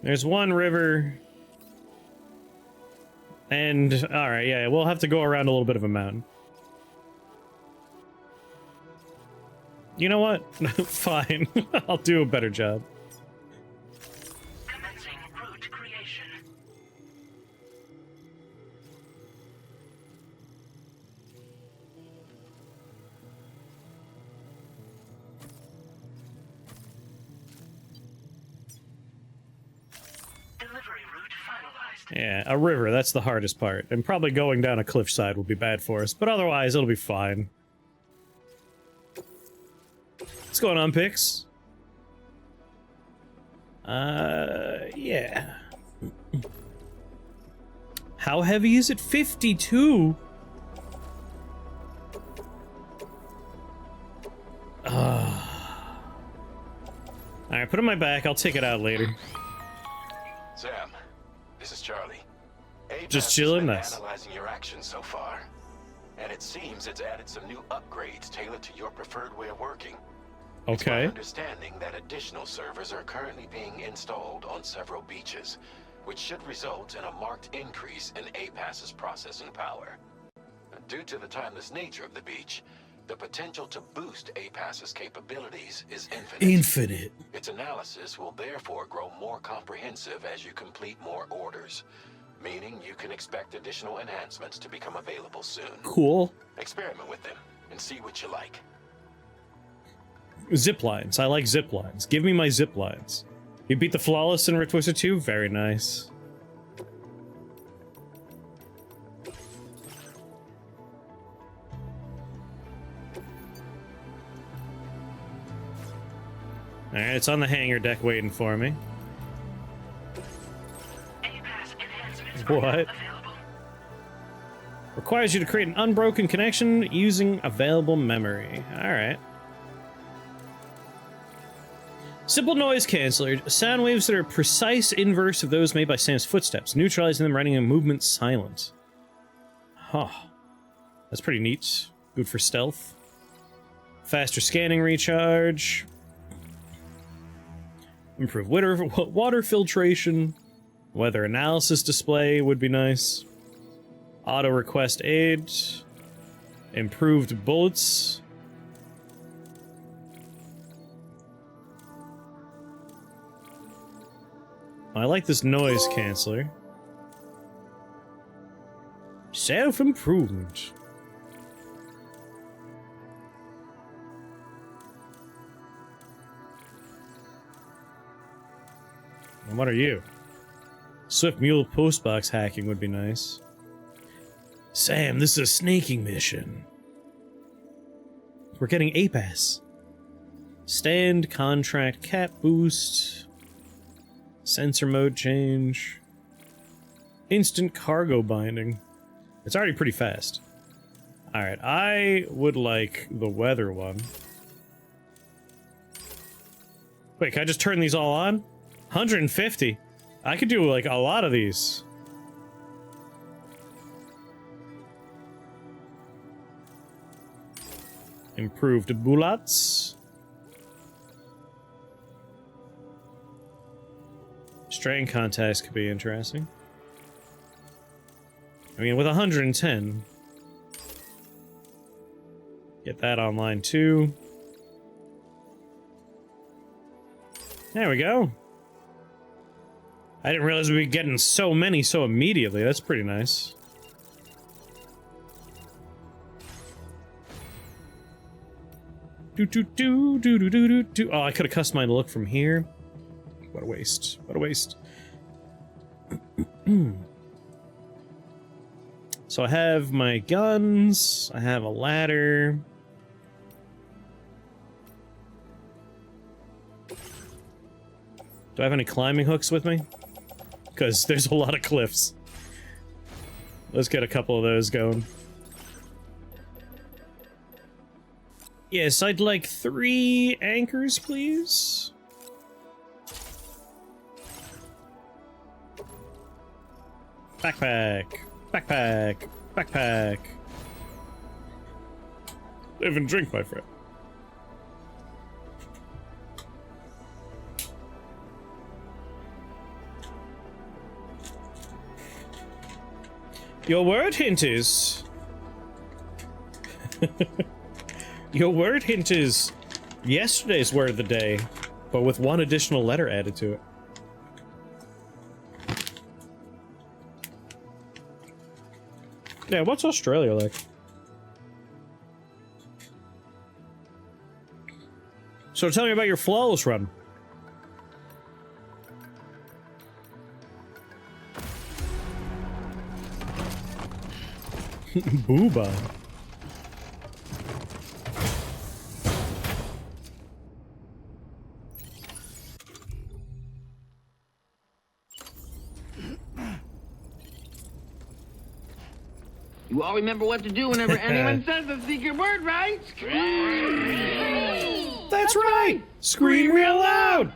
There's one river. And, alright, yeah, we'll have to go around a little bit of a mountain. You know what? Fine. I'll do a better job. Commencing route creation. Delivery route finalized. Yeah, a river, that's the hardest part. And probably going down a cliffside will be bad for us, but otherwise it'll be fine. What's going on, Pix? Yeah. How heavy is it? 52? Alright, put it on my back. I'll take it out later. Sam, this is Charlie. Just chilling, nice. Analyzing your actions so far, and it seems it's added some new upgrades tailored to your preferred way of working. It's my Okay. understanding that additional servers are currently being installed on several beaches, which should result in a marked increase in APAS's processing power. Due to the timeless nature of the beach, the potential to boost APAS's capabilities is infinite. Infinite. Its analysis will therefore grow more comprehensive as you complete more orders, meaning you can expect additional enhancements to become available soon. Cool. Experiment with them and see what you like. Zip lines. I like zip lines. Give me my zip lines. You beat the Flawless in Red Twister 2? Very nice. Alright, it's on the hangar deck waiting for me. What? Requires you to create an unbroken connection using available memory. Alright. Simple noise canceller. Sound waves that are precise inverse of those made by Sam's footsteps, neutralizing them, rendering a movement silent. Huh. That's pretty neat. Good for stealth. Faster scanning recharge. Improve water filtration. Weather analysis display would be nice. Auto request aid. Improved bullets. I like this noise canceller. Self-improvement. And what are you? Swift Mule postbox hacking would be nice. Sam, this is a snaking mission. We're getting APAS. Stand, contract, cap boost. Sensor mode change. Instant cargo binding. It's already pretty fast. Alright, I would like the weather one. Wait, can I just turn these all on? 150? I could do, like, a lot of these. Improved bullets. Strain contacts could be interesting. I mean, with 110... Get that online, too. There we go. I didn't realize we'd be getting so many so immediately. That's pretty nice. Oh, I could have customized the look from here. What a waste. What a waste. So I have my guns. I have a ladder. Do I have any climbing hooks with me? Because there's a lot of cliffs. Let's get a couple of those going. Yes, I'd like 3 anchors, please. Backpack. Backpack. Backpack. Live and drink, my friend. Your word hint is... Your word hint is yesterday's word of the day, but with 1 additional letter added to it. Yeah, what's Australia like? So tell me about your flawless run. Booba. You all remember what to do whenever anyone says the secret word, right? That's right! Scream real loud!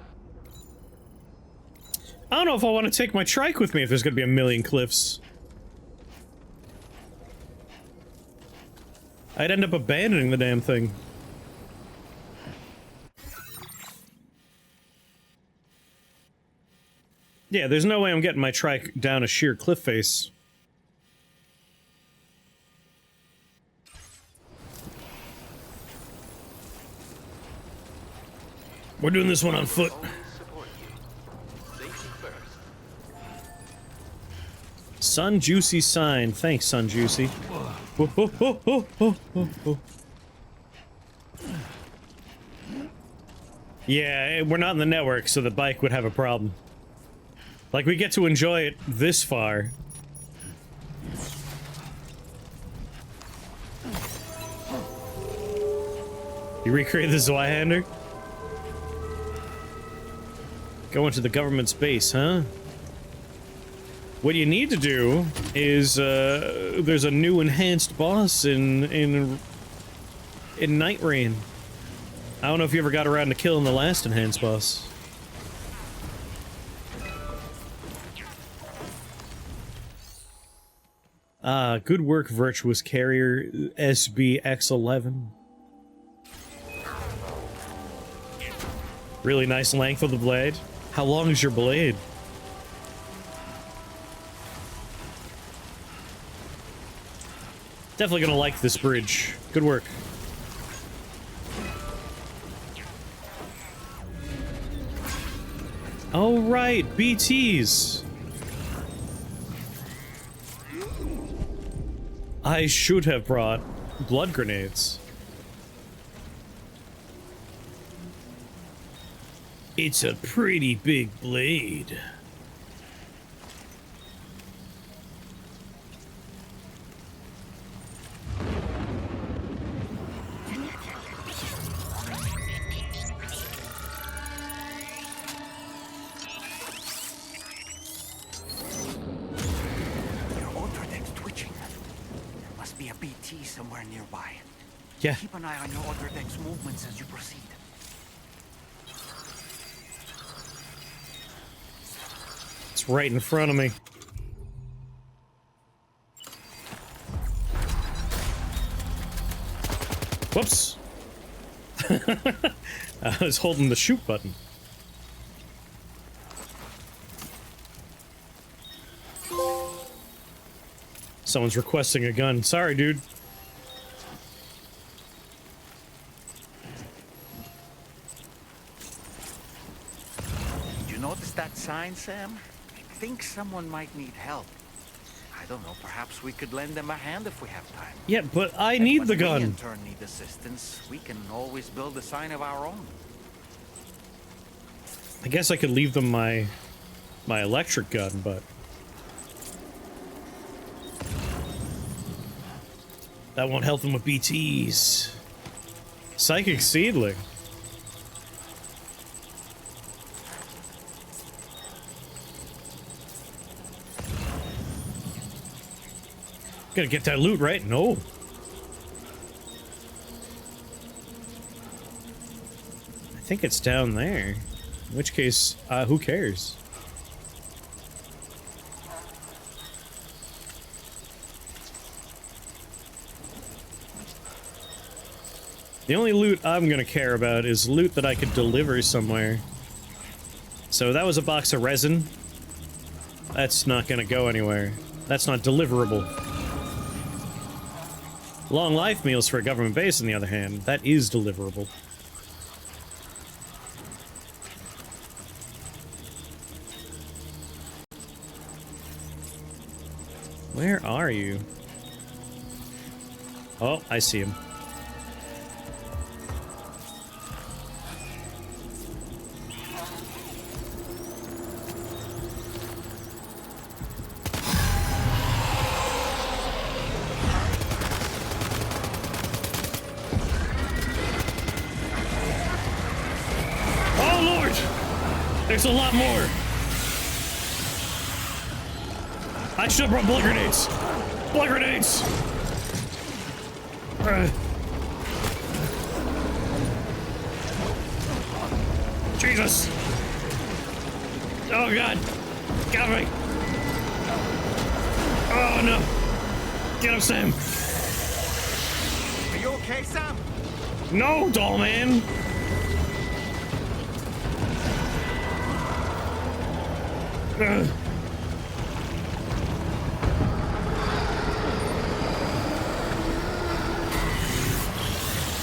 I don't know if I want to take my trike with me if there's gonna be a million cliffs. I'd end up abandoning the damn thing. Yeah, there's no way I'm getting my trike down a sheer cliff face. We're doing this one on foot. Sun Juicy sign. Thanks, Sun Juicy. Oh, oh, oh, oh, oh, oh, oh. Yeah, we're not in the network, so the bike would have a problem. Like, we get to enjoy it this far. You recreate the Zweihander? Going to the government's base, huh? What you need to do is, there's a new enhanced boss in Night Rain. I don't know if you ever got around to killing the last enhanced boss. Good work, Virtuous Carrier SBX11. Really nice length of the blade. How long is your blade? Definitely gonna like this bridge. Good work. Oh right, BTs. I should have brought blood grenades. It's a pretty big blade. Yeah. Keep an eye on your other deck's movements as you proceed. It's right in front of me. Whoops. I was holding the shoot button. Someone's requesting a gun. Sorry, dude. That sign, Sam? I think someone might need help. I don't know, perhaps we could lend them a hand if we have time. Yeah, but I need the gun. When we in turn need assistance, we can always build a sign of our own. I guess I could leave them my electric gun, but that won't help them with BTs. Psychic Seedling. Gotta get that loot, right? No. think it's down there. In which case, who cares? The only loot I'm gonna care about is loot that I could deliver somewhere. So that was a box of resin. That's not gonna go anywhere. That's not deliverable. Long life meals for a government base, on the other hand, that is deliverable. Where are you? Oh, I see him. There's a lot more. I should have brought blood grenades. Blood grenades. Jesus. Oh God. Got me. Oh no. Get him, Sam. Are you okay, Sam? No, doll man.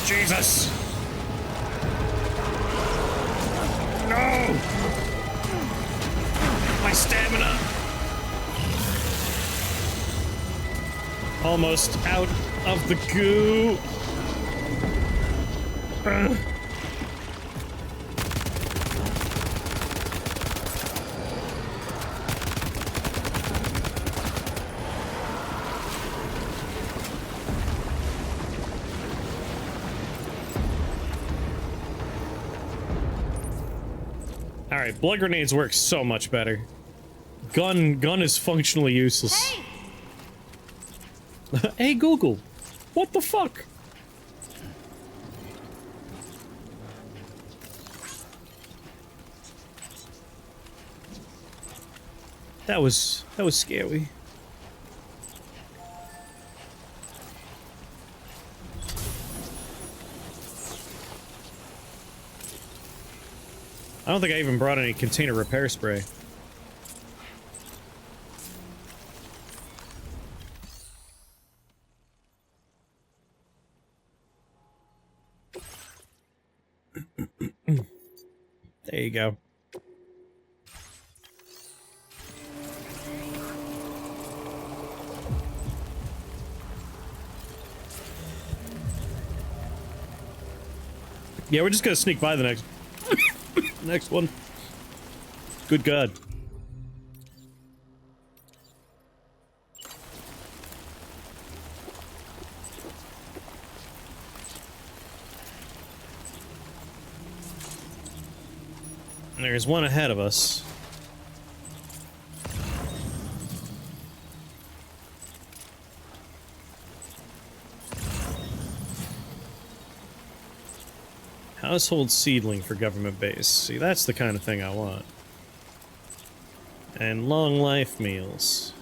Jesus! No! My stamina! Almost out of the goo! Alright, blood grenades work so much better. Gun is functionally useless. Hey! Hey Google! What the fuck? That was scary. I don't think I even brought any container repair spray. There you go. Yeah, we're just gonna sneak by the next one. Good God. There's one ahead of us. Household seedling for government base. See, that's the kind of thing I want. And long life meals.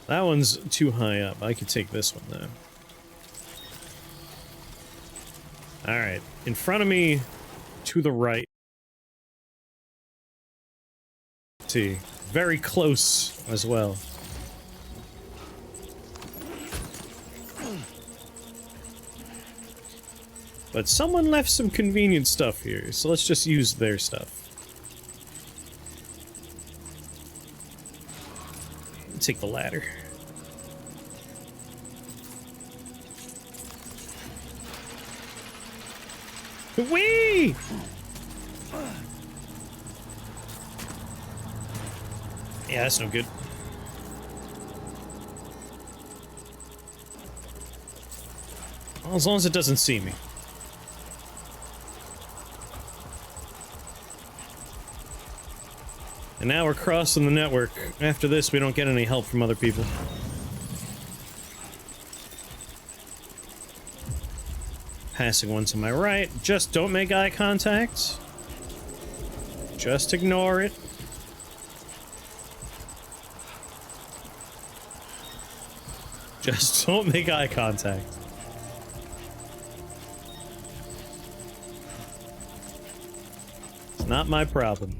That one's too high up. I could take this one, though. Alright. In front of me, to the right. See, very close as well. But someone left some convenient stuff here, so let's just use their stuff. Take the ladder. Whee! Yeah, that's no good. Well, as long as it doesn't see me. And now we're crossing the network. After this, we don't get any help from other people. Passing one to my right. Just don't make eye contact. Just ignore it. Just don't make eye contact. It's not my problem.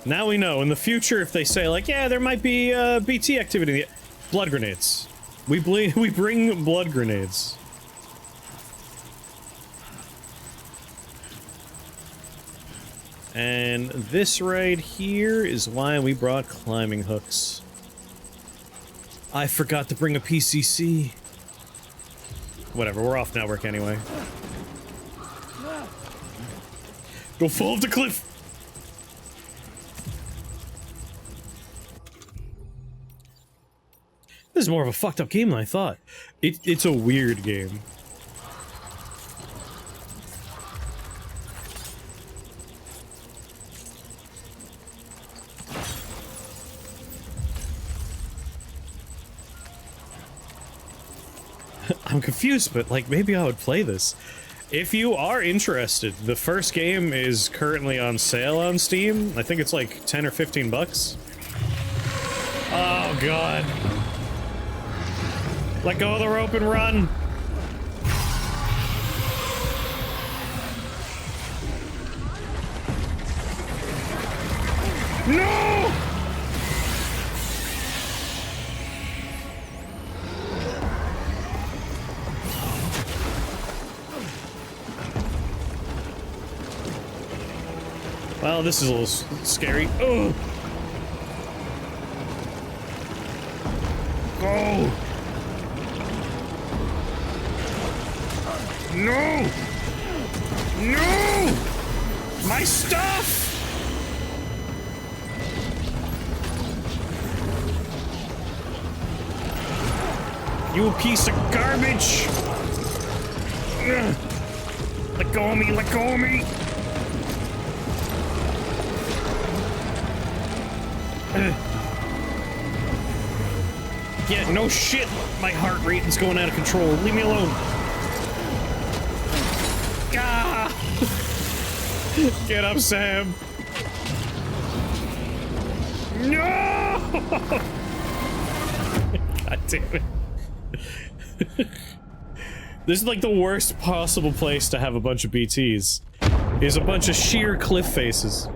Now we know. In the future, if they say, like, yeah, there might be BT activity, blood grenades. We bring blood grenades. And this right here is why we brought climbing hooks. I forgot to bring a PCC. Whatever, we're off network anyway. Go fall off the cliff! This is more of a fucked up game than I thought. It's a weird game. I'm confused, but like maybe I would play this. If you are interested, the first game is currently on sale on Steam. I think it's like 10 or 15 bucks. Oh god. Let go of the rope and run. No! Well, this is a little scary. Oh! Go! No! No! My stuff! You piece of garbage! Ugh. Let go of me, let go of me! Yeah, no shit! My heart rate is going out of control. Leave me alone! Ah! Get up, Sam! No! God damn it. This is like the worst possible place to have a bunch of BTs. Is a bunch of sheer cliff faces.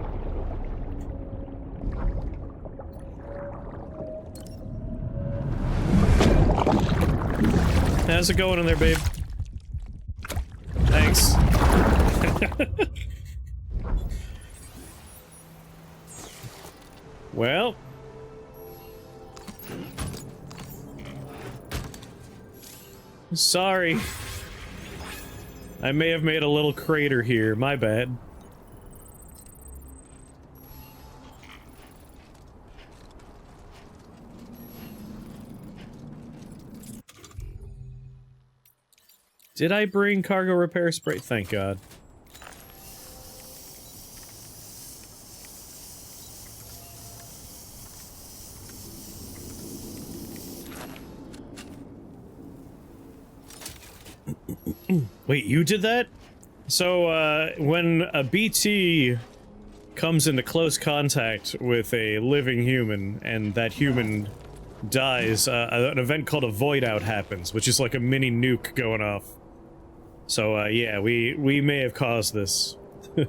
How's it going in there, babe? Thanks. Well. Sorry. I may have made a little crater here. My bad. Did I bring cargo repair spray? Thank God. Wait, you did that? So, when a BT comes into close contact with a living human, and that human dies, an event called a void out happens, which is like a mini nuke going off. So, yeah, we may have caused this.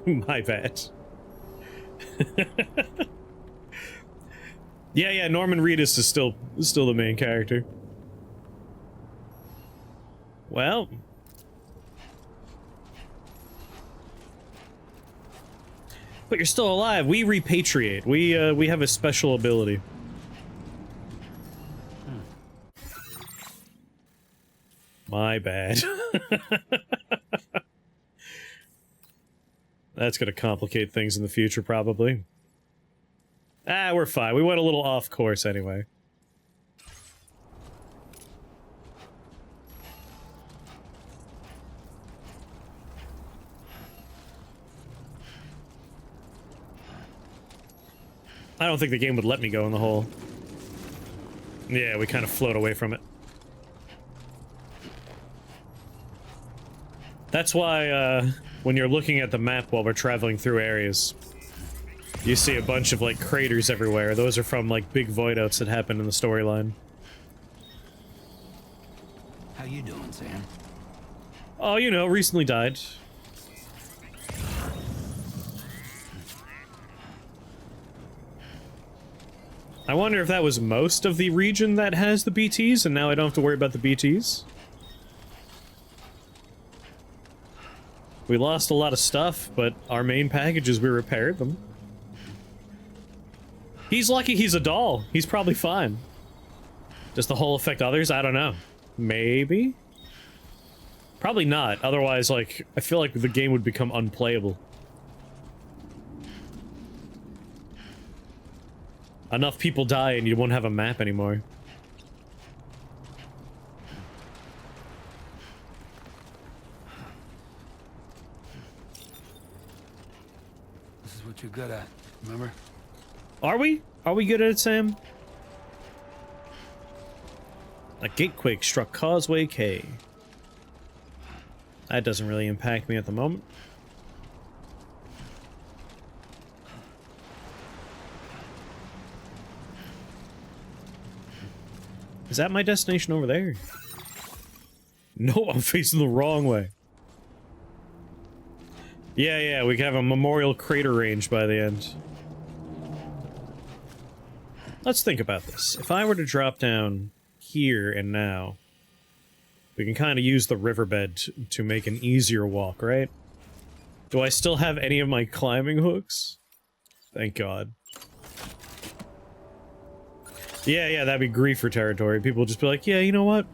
My bad. Yeah, Norman Reedus is still the main character. Well. But you're still alive. We repatriate. We have a special ability. My bad. That's gonna complicate things in the future, probably. Ah, we're fine. We went a little off course anyway. I don't think the game would let me go in the hole. Yeah, we kind of float away from it. That's why, when you're looking at the map while we're traveling through areas, you see a bunch of, like, craters everywhere. Those are from, like, big void outs that happen in the storyline. How you doing, Sam? Oh, you know, recently died. I wonder if that was most of the region that has the BTs, and now I don't have to worry about the BTs. We lost a lot of stuff, but our main packages, we repaired them. He's lucky he's a doll. He's probably fine. Does the hole affect others? I don't know. Maybe? Probably not. Otherwise, like, I feel like the game would become unplayable. Enough people die and you won't have a map anymore. This is what you're good at, remember? Are we? Are we good at it, Sam? A gatequake struck Causeway K. That doesn't really impact me at the moment. Is that my destination over there? No, I'm facing the wrong way. Yeah, we can have a memorial crater range by the end. Let's think about this. If I were to drop down here and now, we can kind of use the riverbed to make an easier walk, right? Do I still have any of my climbing hooks? Thank God. Yeah, that'd be griefer territory. People would just be like, yeah, you know what?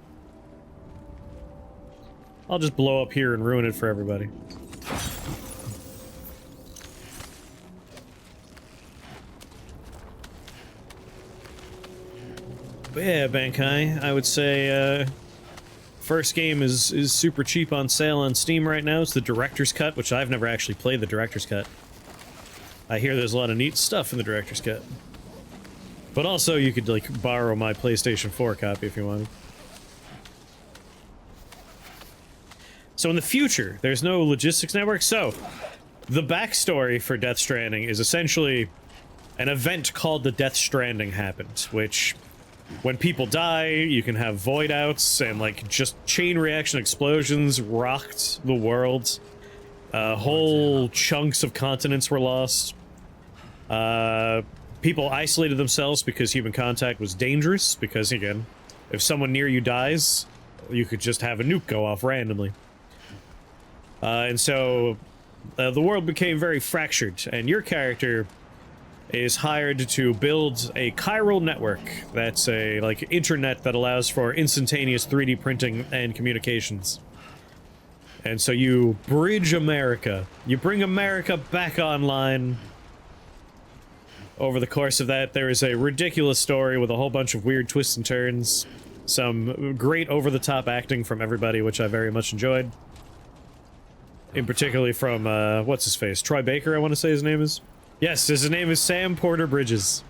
I'll just blow up here and ruin it for everybody. But yeah, Bankai, I would say, first game is super cheap on sale on Steam right now. It's the Director's Cut, which I've never actually played the Director's Cut. I hear there's a lot of neat stuff in the Director's Cut. But also, you could, like, borrow my PlayStation 4 copy if you wanted. So in the future, there's no logistics network, so the backstory for Death Stranding is essentially an event called the Death Stranding happened, which, when people die, you can have void outs and, like, just chain reaction explosions rocked the world. Whole chunks of continents were lost. People isolated themselves because human contact was dangerous, because, again, if someone near you dies, you could just have a nuke go off randomly. And so, the world became very fractured, and your character is hired to build a chiral network that's a, like, internet that allows for instantaneous 3D printing and communications. And so you bridge America. You bring America back online. Over the course of that, there is a ridiculous story with a whole bunch of weird twists and turns. Some great over-the-top acting from everybody, which I very much enjoyed. In particularly from, what's-his-face? Troy Baker, I want to say his name is? Yes, his name is Sam Porter Bridges.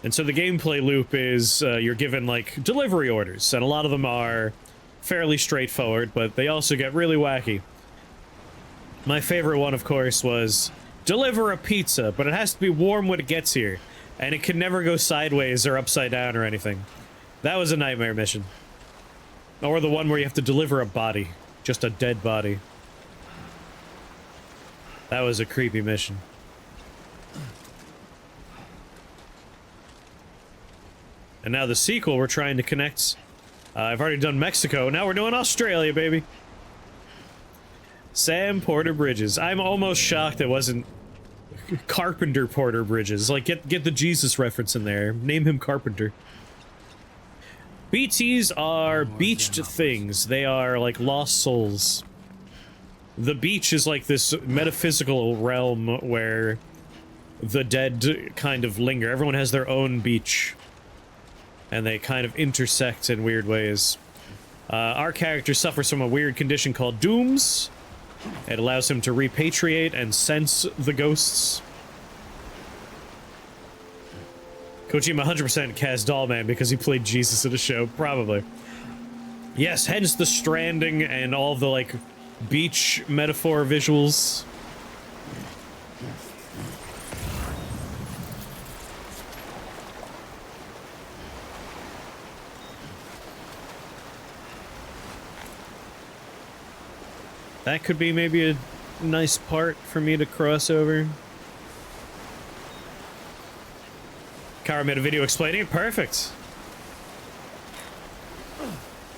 And so the gameplay loop is, you're given, like, delivery orders, and a lot of them are fairly straightforward, but they also get really wacky. My favorite one, of course, was deliver a pizza, but it has to be warm when it gets here, and it can never go sideways or upside down or anything. That was a nightmare mission. Or the one where you have to deliver a body, just a dead body. That was a creepy mission. And now the sequel, we're trying to connect. I've already done Mexico, now we're doing Australia, baby! Sam Porter Bridges. I'm almost shocked it wasn't Carpenter Porter Bridges. Like, get the Jesus reference in there. Name him Carpenter. BTs are beached things. They are, like, lost souls. The beach is like this metaphysical realm where the dead kind of linger. Everyone has their own beach. And they kind of intersect in weird ways. Our character suffers from a weird condition called dooms. It allows him to repatriate and sense the ghosts. Kojima 100% cast Dollman because he played Jesus in a show, probably. Yes, hence the stranding and all the, like, beach metaphor visuals. That could be maybe a nice part for me to cross over. Kara made a video explaining it. Perfect.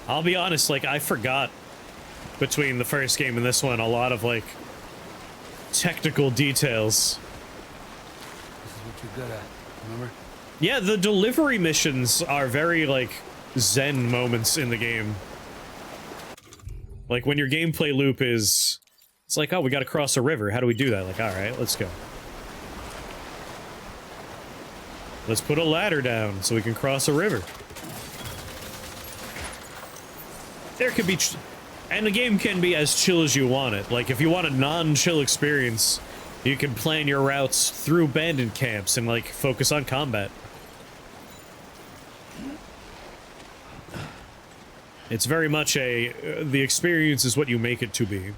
I'll be honest, like, I forgot between the first game and this one a lot of, like, technical details. This is what you're good at, remember? Yeah, the delivery missions are very, like, zen moments in the game. Like, when your gameplay loop is... It's like, oh, we gotta cross a river. How do we do that? Like, alright, let's go. Let's put a ladder down so we can cross a river. There could be... And the game can be as chill as you want it. Like, if you want a non-chill experience, you can plan your routes through bandit camps and, like, focus on combat. It's very much a... the experience is what you make it to be.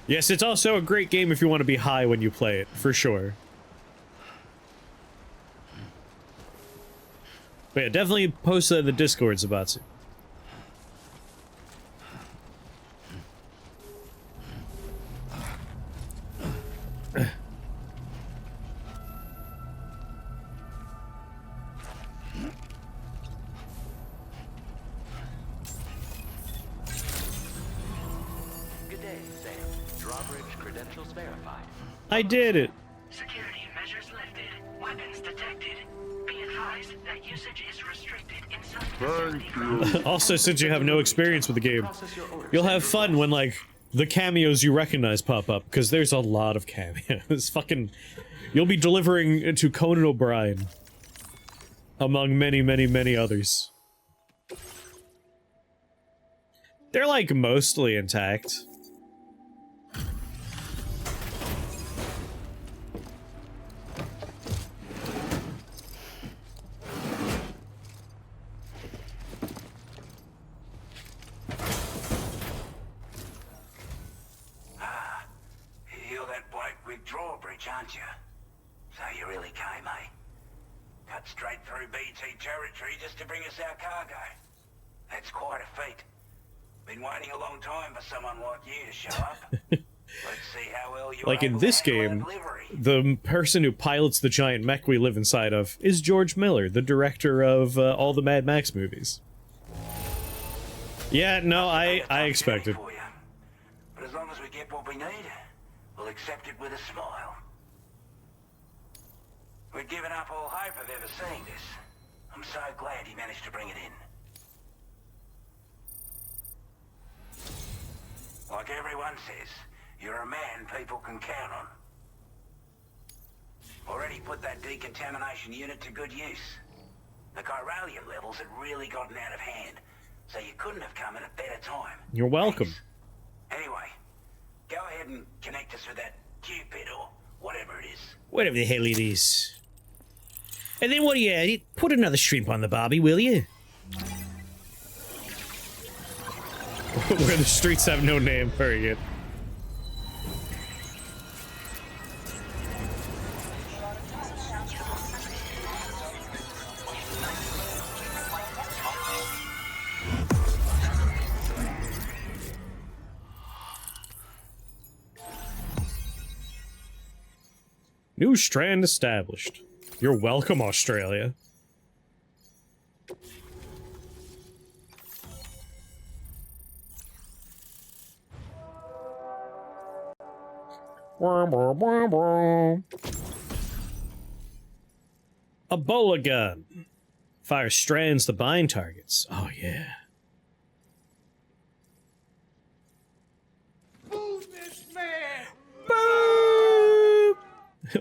Yes, it's also a great game if you want to be high when you play it, for sure. But yeah, definitely post that in the Discord, Zabatsu. Good day, Sam. Drawbridge credentials verified. I did it. Security measures lifted. Weapons detected. Be advised that usage is restricted in some facilities. Also, since you have no experience with the game, you'll have fun when, like, the cameos you recognize pop up, because there's a lot of cameos. Fucking... You'll be delivering to Conan O'Brien. Among many, many, many others. They're, like, mostly intact. You're that bloke with drawbridge, aren't you? So you really came, eh? Cut straight through BT territory just to bring us our cargo. That's quite a feat. Been waiting a long time for someone like you to show up. Let's see how well you Like in this game, the person who pilots the giant mech we live inside of is George Miller, the director of all the Mad Max movies. Yeah, no, I expected. But as long as we get what we need, we'll accept it with a smile. We'd given up all hope of ever seeing this. I'm so glad he managed to bring it in. Like everyone says, you're a man people can count on. Already put that decontamination unit to good use. The chiralium levels had really gotten out of hand, so you couldn't have come at a better time. You're welcome. Thanks. Anyway, go ahead and connect us with that Cupid or whatever it is. Whatever the hell it is. And then what do you... Put another shrimp on the barbie, will you? Where the streets have no name. Very good. New strand established. You're welcome, Australia. A bola gun. Fire strands to bind targets. Oh, yeah. Move this man! Boop!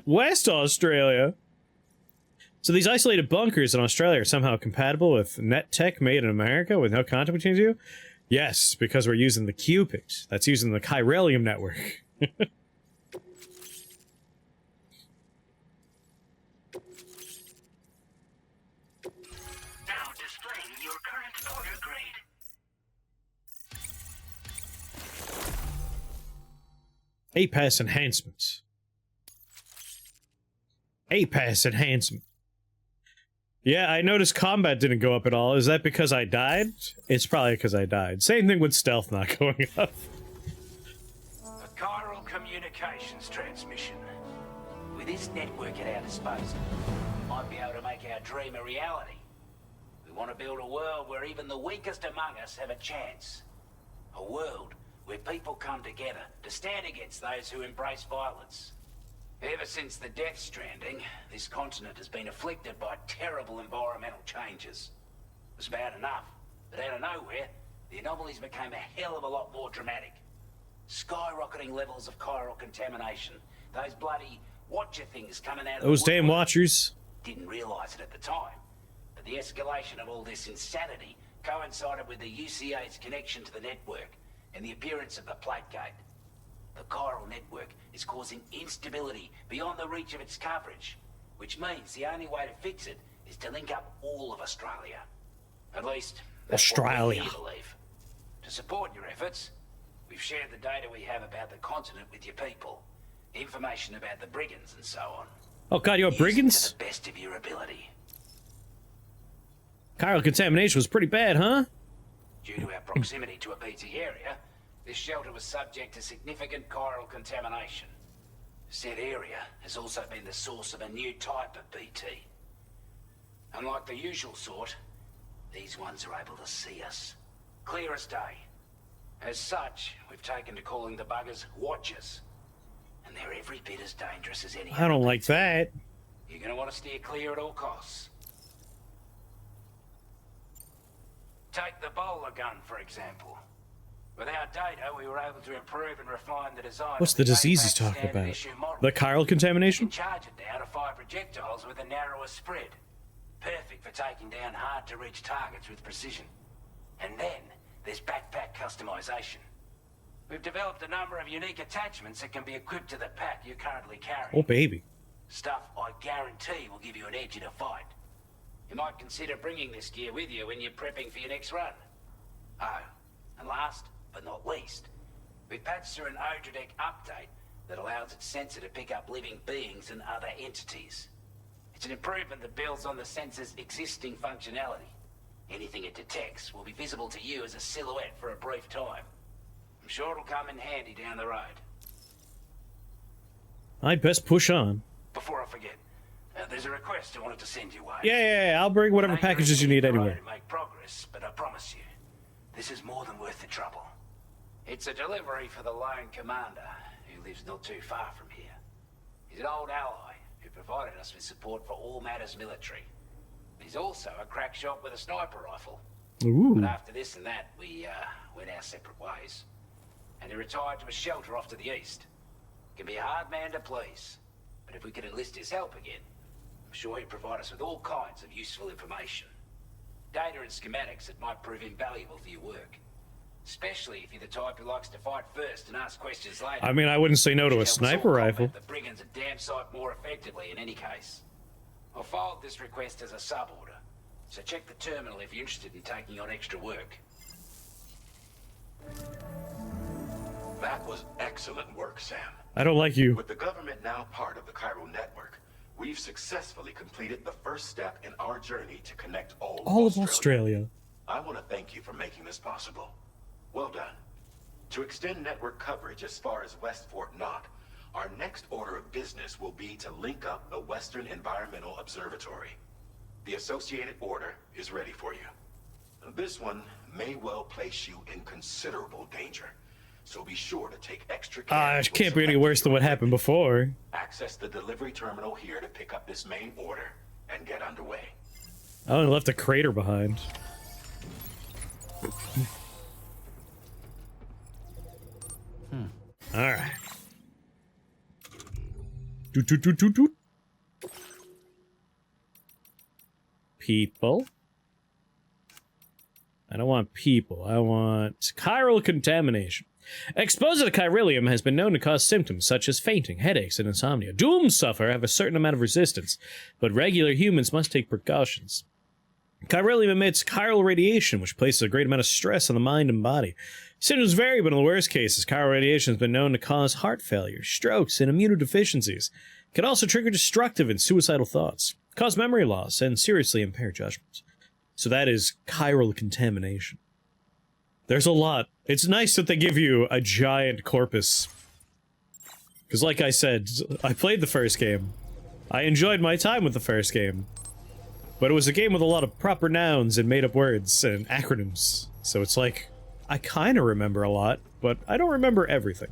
West Australia. So these isolated bunkers in Australia are somehow compatible with net tech made in America with no contact between the two? Yes, because we're using the Cupid. That's using the chiralium network. A-Pass enhancements. A-Pass enhancement. Yeah, I noticed combat didn't go up at all. Is that because I died? It's probably because I died. Same thing with stealth not going up. A chiral communications transmission. With this network at our disposal, we might be able to make our dream a reality. We want to build a world where even the weakest among us have a chance. A world where people come together to stand against those who embrace violence. Ever since the Death Stranding, this continent has been afflicted by terrible environmental changes. It was bad enough, but out of nowhere, the anomalies became a hell of a lot more dramatic. Skyrocketing levels of chiral contamination. Those bloody Watcher things coming out of those the damn Watchers. Didn't realize it at the time, but the escalation of all this insanity coincided with the UCA's connection to the network and the appearance of the plate gate. The chiral network is causing instability beyond the reach of its coverage, which means the only way to fix it is to link up all of Australia. At least, that's Australia. what we believe. To support your efforts, we've shared the data we have about the continent with your people. Information about the brigands and so on. Oh god, you have brigands? To the best of your ability. Chiral contamination was pretty bad, huh? Due to our proximity to a BT area, this shelter was subject to significant chiral contamination. Said area has also been the source of a new type of BT. Unlike the usual sort, these ones are able to see us. Clear as day. As such, we've taken to calling the buggers Watchers. And they're every bit as dangerous as any. I don't like that. You're going to want to steer clear at all costs. Take the bowler gun, for example. With our data, we were able to improve and refine the design. What's of the disease he's talking about? The chiral contamination? You can charge it down to fire projectiles with a narrower spread. Perfect for taking down hard-to-reach targets with precision. And then, there's backpack customization. We've developed a number of unique attachments that can be equipped to the pack you currently carry. Oh, baby. Stuff I guarantee will give you an edge in a fight. You might consider bringing this gear with you when you're prepping for your next run. Oh, and last but not least, we patched through an Odradek update that allows its sensor to pick up living beings and other entities. It's an improvement that builds on the sensor's existing functionality. Anything it detects will be visible to you as a silhouette for a brief time. I'm sure it'll come in handy down the road. I'd best push on. Before I forget, there's a request I wanted to send you way. Yeah, I'll bring whatever packages you need anyway. To make progress, but I promise you, this is more than worth the trouble. It's a delivery for the lone commander, who lives not too far from here. He's an old ally who provided us with support for all matters military. He's also a crack shot with a sniper rifle. Ooh. But after this and that, we went our separate ways. And he retired to a shelter off to the east. Can be a hard man to please, but if we could enlist his help again, I'm sure he'd provide us with all kinds of useful information. Data and schematics that might prove invaluable for your work. Especially if you're the type who likes to fight first and ask questions later. I mean, I wouldn't say no to a sniper rifle. The brigands a damn sight more effectively in any case. I'll filed this request as a sub-order, so check the terminal if you're interested in taking on extra work. That was excellent work, Sam. I don't like you. With the government now part of the chiral network, we've successfully completed the first step in our journey to connect all of Australia. I want to thank you for making this possible. Well done. To extend network coverage as far as West Fort Knott, our next order of business will be to link up the Western Environmental Observatory. The associated order is ready for you. This one may well place you in considerable danger, so be sure to take extra care. It can't be any worse than what happened before. Access the delivery terminal here to pick up this main order and get underway. I only left a crater behind. Alright. Doot. People. I don't want people. I want chiral contamination. Exposure to chiralium has been known to cause symptoms such as fainting, headaches, and insomnia. Doom suffer have a certain amount of resistance, but regular humans must take precautions. Chiralium emits chiral radiation, which places a great amount of stress on the mind and body. Symptoms vary, but in the worst cases, chiral radiation has been known to cause heart failure, strokes, and immunodeficiencies. It can also trigger destructive and suicidal thoughts, cause memory loss, and seriously impair judgment. So that is chiral contamination. There's a lot. It's nice that they give you a giant corpus. Because like I said, I played the first game. I enjoyed my time with the first game. But it was a game with a lot of proper nouns and made-up words and acronyms. So it's like, I kind of remember a lot, but I don't remember everything.